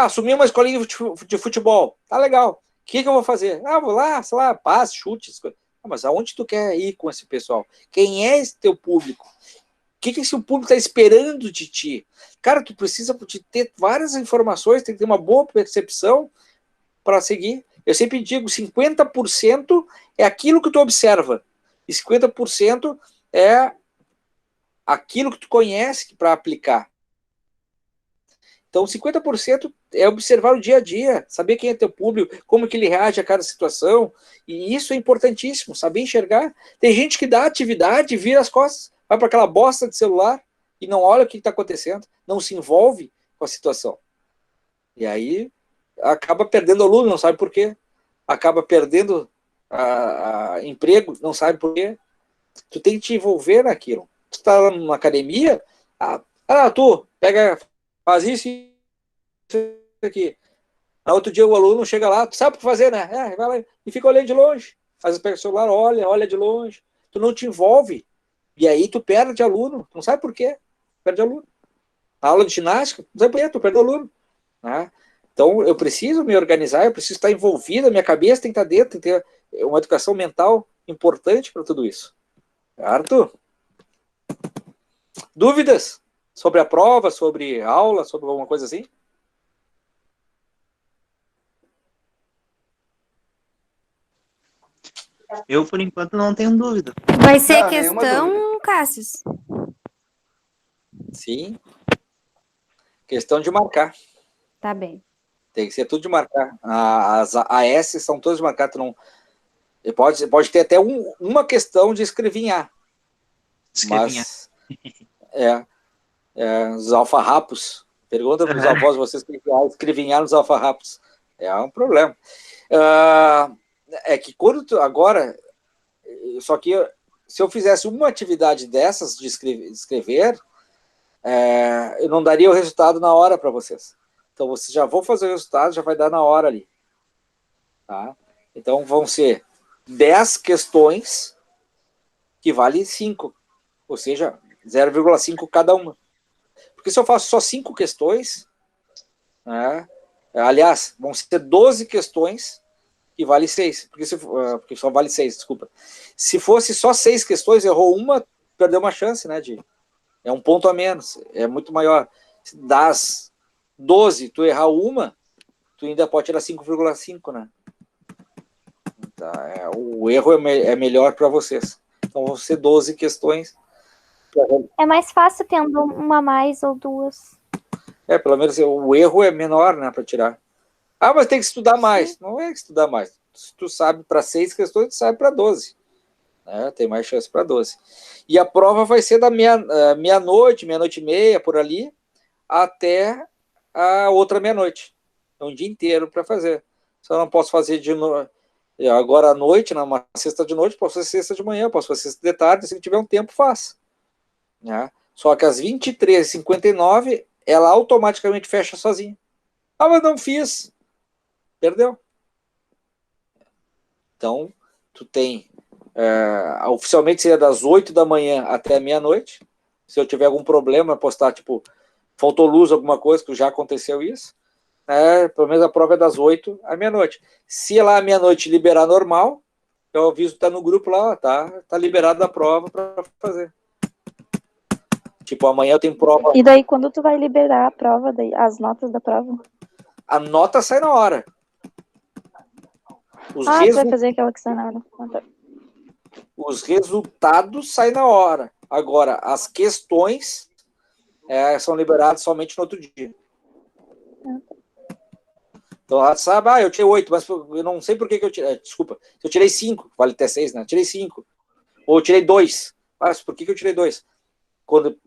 Assumir uma escolinha de futebol, tá legal. O que eu vou fazer? Vou lá, sei lá, passe, chutes. Mas aonde tu quer ir com esse pessoal? Quem é esse teu público? O que esse público está esperando de ti? Cara, tu precisa de ter várias informações, tem que ter uma boa percepção para seguir. Eu sempre digo, 50% é aquilo que tu observa, e 50% é aquilo que tu conhece para aplicar. Então, 50% é observar o dia a dia, saber quem é teu público, como que ele reage a cada situação, e isso é importantíssimo, saber enxergar. Tem gente que dá atividade, vira as costas, vai para aquela bosta de celular e não olha o que está acontecendo, não se envolve com a situação. E aí acaba perdendo aluno, não sabe por quê. Acaba perdendo emprego, não sabe por quê. Tu tem que te envolver naquilo. Tu está lá numa academia, tu faz isso e isso aqui. No outro dia o aluno chega lá, tu sabe o que fazer, né? Vai lá e fica olhando de longe. Às vezes pega o celular, olha de longe. Tu não te envolve. E aí tu perde aluno. Tu não sabe por quê. Perde aluno. A aula de ginástica, não sabe por quê, tu perde aluno. Né? Então eu preciso me organizar, eu preciso estar envolvido, a minha cabeça tem que estar dentro, tem que ter uma educação mental importante para tudo isso. Certo? Dúvidas sobre a prova, sobre aula, sobre alguma coisa assim? Eu, por enquanto, não tenho dúvida. Vai ser Não, nenhuma questão, Cássius? Sim. Questão de marcar. Tá bem. Tem que ser tudo de marcar. As AS são todas de marcar. Tu não... pode ter até uma questão de escrevinhar. Mas os alfarrapos. Pergunta para os avós, vocês que escrevinhar nos alfarrapos. É um problema. É que quando agora, só que se eu fizesse uma atividade dessas de escrever, eu não daria o resultado na hora para vocês. Então vocês já vão fazer o resultado, já vai dar na hora ali. Tá? Então vão ser 10 questões que vale 5. Ou seja, 0,5 cada uma. Porque se eu faço só 5 questões, né, aliás, vão ser 12 questões que vale 6. Porque só vale 6, desculpa. Se fosse só 6 questões, errou uma, perdeu uma chance, né, é um ponto a menos, é muito maior. Das 12, tu errar uma, tu ainda pode tirar 5,5, né? Tá, o erro é melhor para vocês. Então vão ser 12 questões. É mais fácil tendo uma a mais ou duas. Pelo menos o erro é menor, né, para tirar. Ah, mas tem que estudar mais. Sim. Não é que estudar mais. Se tu sabe para 6 questões, tu sabe para 12. Né? Tem mais chance para 12. E a prova vai ser da meia-noite, meia-noite e meia, por ali, até a outra meia-noite. É um dia inteiro para fazer. Só não posso fazer agora à noite, numa sexta de noite, posso fazer sexta de manhã, posso fazer sexta de tarde, se tiver um tempo, faço. Né? Só que às 23h59, ela automaticamente fecha sozinha. Ah, mas não fiz. Perdeu. Então, tu tem... oficialmente seria das 8 da manhã até meia-noite. Se eu tiver algum problema, postar, tipo, faltou luz, alguma coisa, que já aconteceu isso. Pelo menos a prova é das 8 à meia-noite. Se lá à meia-noite liberar normal, eu aviso que tá no grupo lá, tá liberado da prova para fazer. Tipo, amanhã eu tenho prova. E daí, quando tu vai liberar a prova, as notas da prova? A nota sai na hora. Tu vai fazer aquela que sai na hora. Os resultados saem na hora. Agora, as questões são liberadas somente no outro dia. Então, ela sabe, eu tirei 8, mas eu não sei por que eu tirei. Desculpa, se eu tirei 5, vale até 6, né? Eu tirei 5. Ou eu tirei 2. Mas por que eu tirei 2? Quando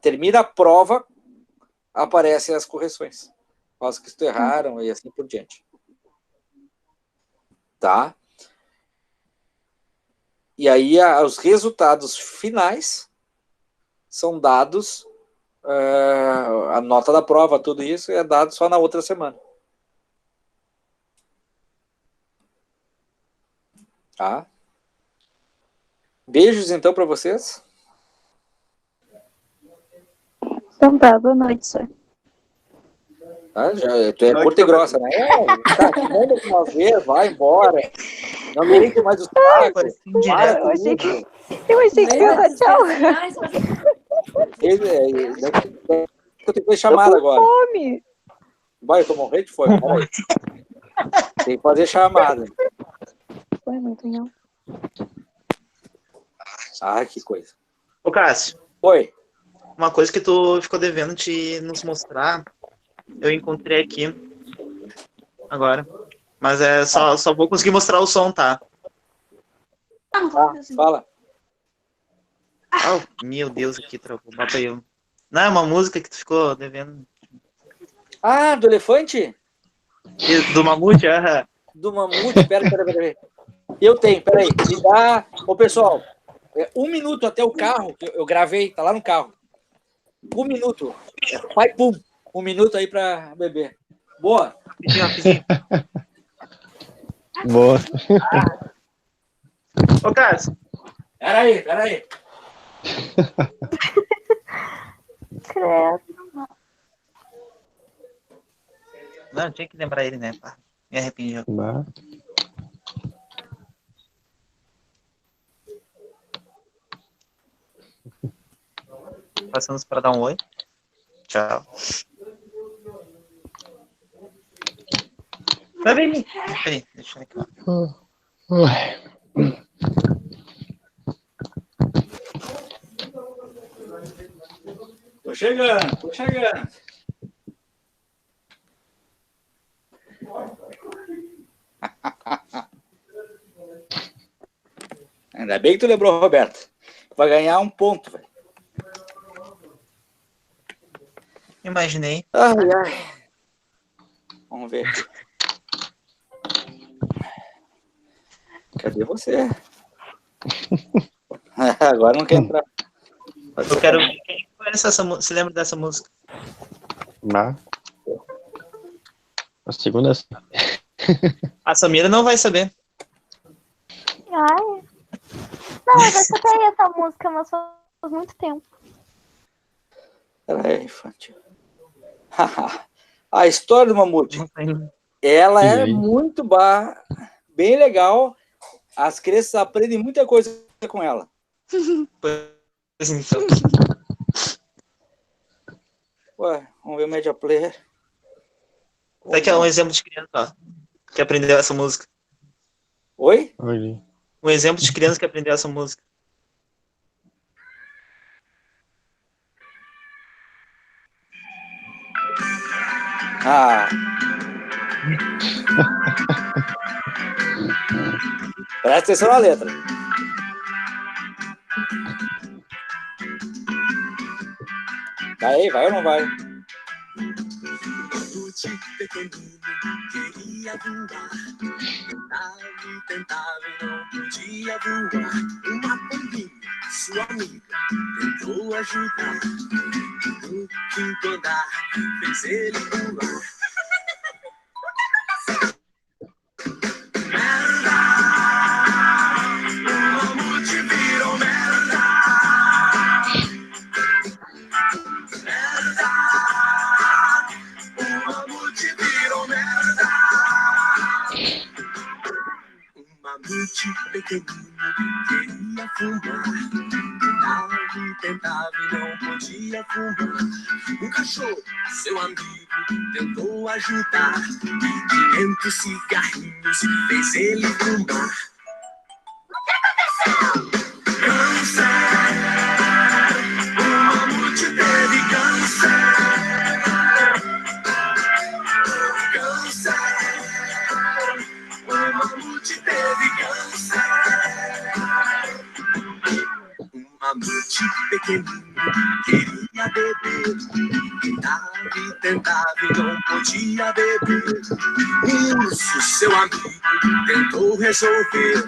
termina a prova, aparecem as correções. Os que tu erraram e assim por diante. Tá? E aí, os resultados finais são dados, a nota da prova, tudo isso é dado só na outra semana. Tá? Beijos, então, para vocês. Então tá, boa noite, senhor. Tá? Tu é curta e grossa, né? Manda uma vez, vai embora. Não me ligue mais os tacos. Eu achei que ia dar tchau. Eu tenho que fazer chamada agora. Fome. Vai, eu tô morrendo de fome. Tem que fazer chamada. Foi muito legal. Ah, que coisa. Ô, Cássio. Oi. Uma coisa que tu ficou devendo de nos mostrar, eu encontrei aqui agora. Mas só vou conseguir mostrar o som, tá? Fala. Oh, meu Deus, aqui travou. Bota aí. Não, é uma música que tu ficou devendo. Ah, do elefante? Do mamute, Do mamute, pera. Eu tenho, peraí. Me dá... Ô, pessoal, 1 minuto até o carro, que eu gravei, tá lá no carro. 1 minuto. Vai, pum. 1 minuto aí pra beber. Boa. Boa. Ô, Cássio. Peraí. Credo. Não, tinha que lembrar ele, né? Me arrependi. Passamos para dar um oi. Tchau. Vai ver. Peraí, deixa eu aqui. Tô chegando. Ainda bem que tu lembrou, Roberto. Vai ganhar 1 ponto, velho. Imaginei. Ai. Vamos ver aqui. Cadê você? Agora não quer entrar. Eu quero ver quem conhece essa música. Você lembra dessa música? A segunda. A Samira não vai saber. Ai. Não, eu já escutei essa música, mas faz muito tempo. Ela é infantil. A história do Mamute. Ela é muito bem legal. As crianças aprendem muita coisa com ela. Pois então. Ué, vamos ver o Media Player. Daqui é um exemplo de criança, ó, que aprendeu essa música. Oi? Oi. Um exemplo de criança que aprendeu essa música. Ah. Presta atenção na letra. Vai ou não vai? Queria voar, tentava e não podia voar. Uma pombinha, sua amiga, tentou ajudar. No quinto andar, fez ele pular. Merda, o mamute virou merda. Merda, o mamute virou merda. Um mamute pequenino queria fumar. Tentava e não podia fumar. Um cachorro, seu amigo, tentou ajudar. 500 cigarrinhos fez ele fumar. O que aconteceu? Câncer, o mamute teve câncer. Câncer, o mamute teve câncer. Um mamute pequenino queria beber. Tentava e não podia beber. Um urso, seu amigo, tentou resolver.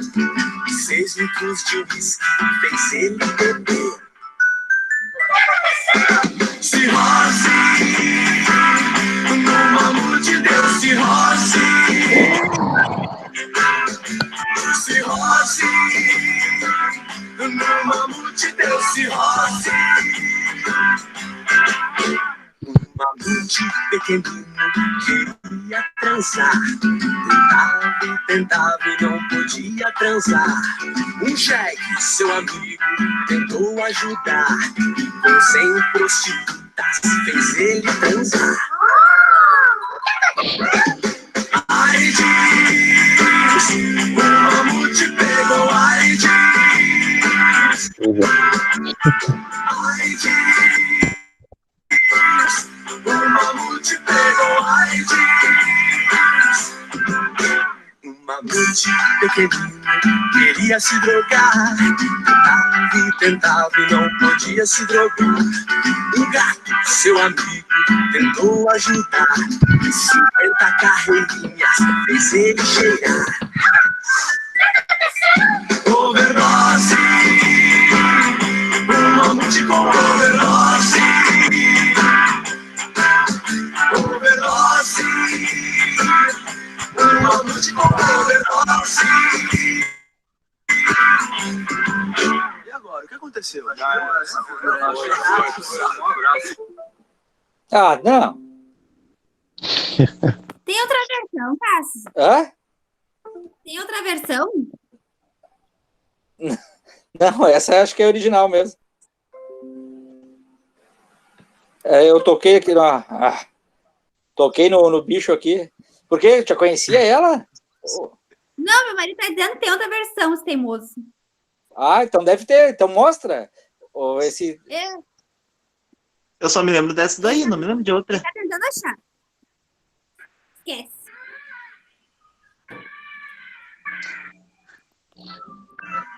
6 litros de uísque fez ele beber. Cirrose, no mamute deu cirrose. Cirrose, no mamute deu cirrose. Um mamute pequenino queria transar. Tentava e não podia transar. Um jegue, seu amigo, tentou ajudar. Com 100 prostitutas fez ele transar. AIDS, o mamute pegou AIDS. AIDS, o mamute pegou AIDS. Um mamute pequenino queria se drogar. Tentava e não podia se drogar. Um gato, seu amigo, tentou ajudar. 50 carreirinhas fez ele cheirar. Overdose, um mamute com overdose. Overdose, um mamute com overdose. E agora, o que aconteceu? Ah, não. Tem outra versão, Cássio? Hã? Tem outra versão? Não, essa acho que é original mesmo. Eu toquei aqui toquei no bicho aqui. Por quê? Já conhecia ela? Não, meu marido tá dizendo que tem outra versão, esse teimoso. Ah, então deve ter. Então mostra. Eu só me lembro dessa daí, não me lembro de outra. Tá tentando achar. Esquece.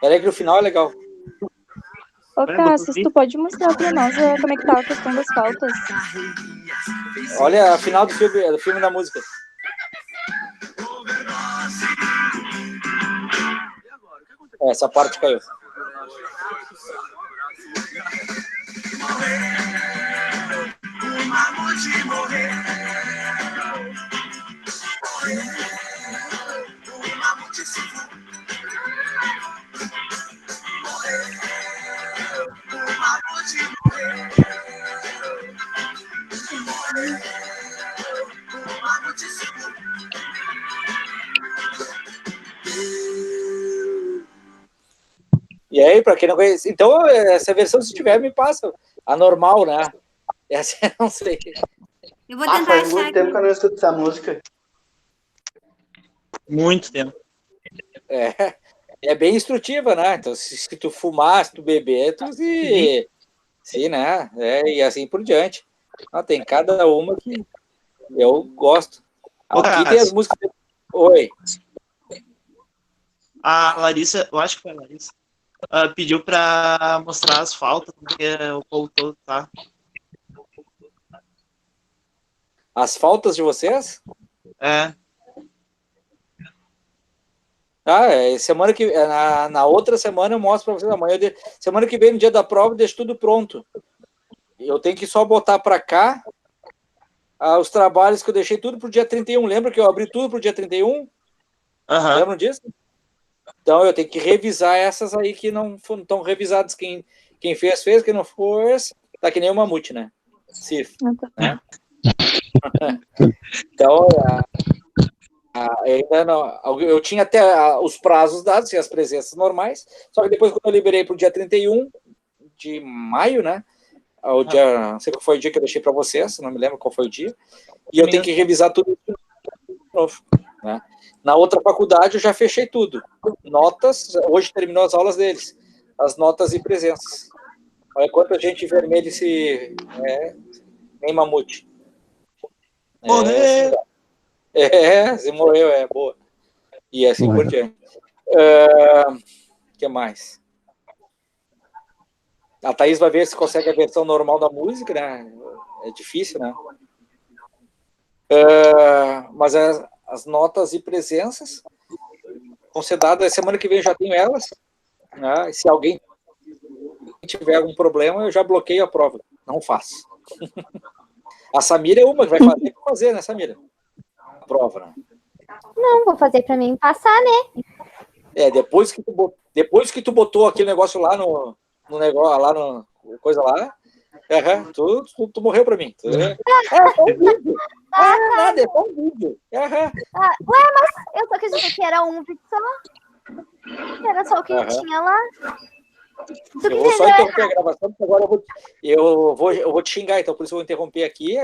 Peraí que no final é legal. Ô, Cássio, tu pode mostrar pra nós como é que tá a questão das faltas? Olha a final do filme da música. Essa parte caiu. O mamute morreu. O mamute se foi. E aí, para quem não conhece, então essa versão, se tiver, me passa. A normal, né? Essa eu não sei. Eu vou tentar faz achar muito tempo que eu não escuto essa música. Muito tempo. É bem instrutiva, né? Então, se tu fumar, se tu beber, tu se... Sim, né? E assim por diante. Tem cada uma que eu gosto. Aqui tem as músicas... Oi. A Larissa, eu acho que foi a Larissa, pediu pra mostrar as faltas, porque o povo todo tá. As faltas de vocês? É. Semana que na outra semana eu mostro para vocês amanhã. Semana que vem, no dia da prova, eu deixo tudo pronto. Eu tenho que só botar para cá os trabalhos que eu deixei tudo pro dia 31. Lembra que eu abri tudo pro dia 31? Lembram disso? Então eu tenho que revisar essas aí que não estão revisadas. Quem fez, quem não fez, tá que nem o Mamute, né? Cif, né? Então, ainda não, eu tinha até os prazos dados e as presenças normais, só que depois, quando eu liberei para o dia 31 de maio, né? O dia, não sei qual foi o dia que eu deixei para vocês, não me lembro qual foi o dia, e eu tenho que revisar tudo de novo, né? Na outra faculdade eu já fechei tudo. Notas, hoje terminou as aulas deles, as notas e presenças. Olha quanta gente vermelha nem Mamute. Morreu! Se morreu, boa. E assim por diante. O que mais? A Thaís vai ver se consegue a versão normal da música, né? É difícil, né? Mas as notas e presenças vão ser dadas. Semana que vem eu já tenho elas. Né? Se alguém tiver algum problema, eu já bloqueio a prova. Não faço. A Samira é uma que vai fazer, né, Samira? A prova, né? Não, vou fazer para mim passar, né? Depois que tu botou aquele negócio lá no negócio, lá no coisa lá, tu morreu pra mim. Nada, é só um vídeo. Ué, mas eu só acredito que era um vídeo só. Era só o que tinha lá. Eu vou só interromper a gravação, porque agora eu vou te xingar, então por isso eu vou interromper aqui.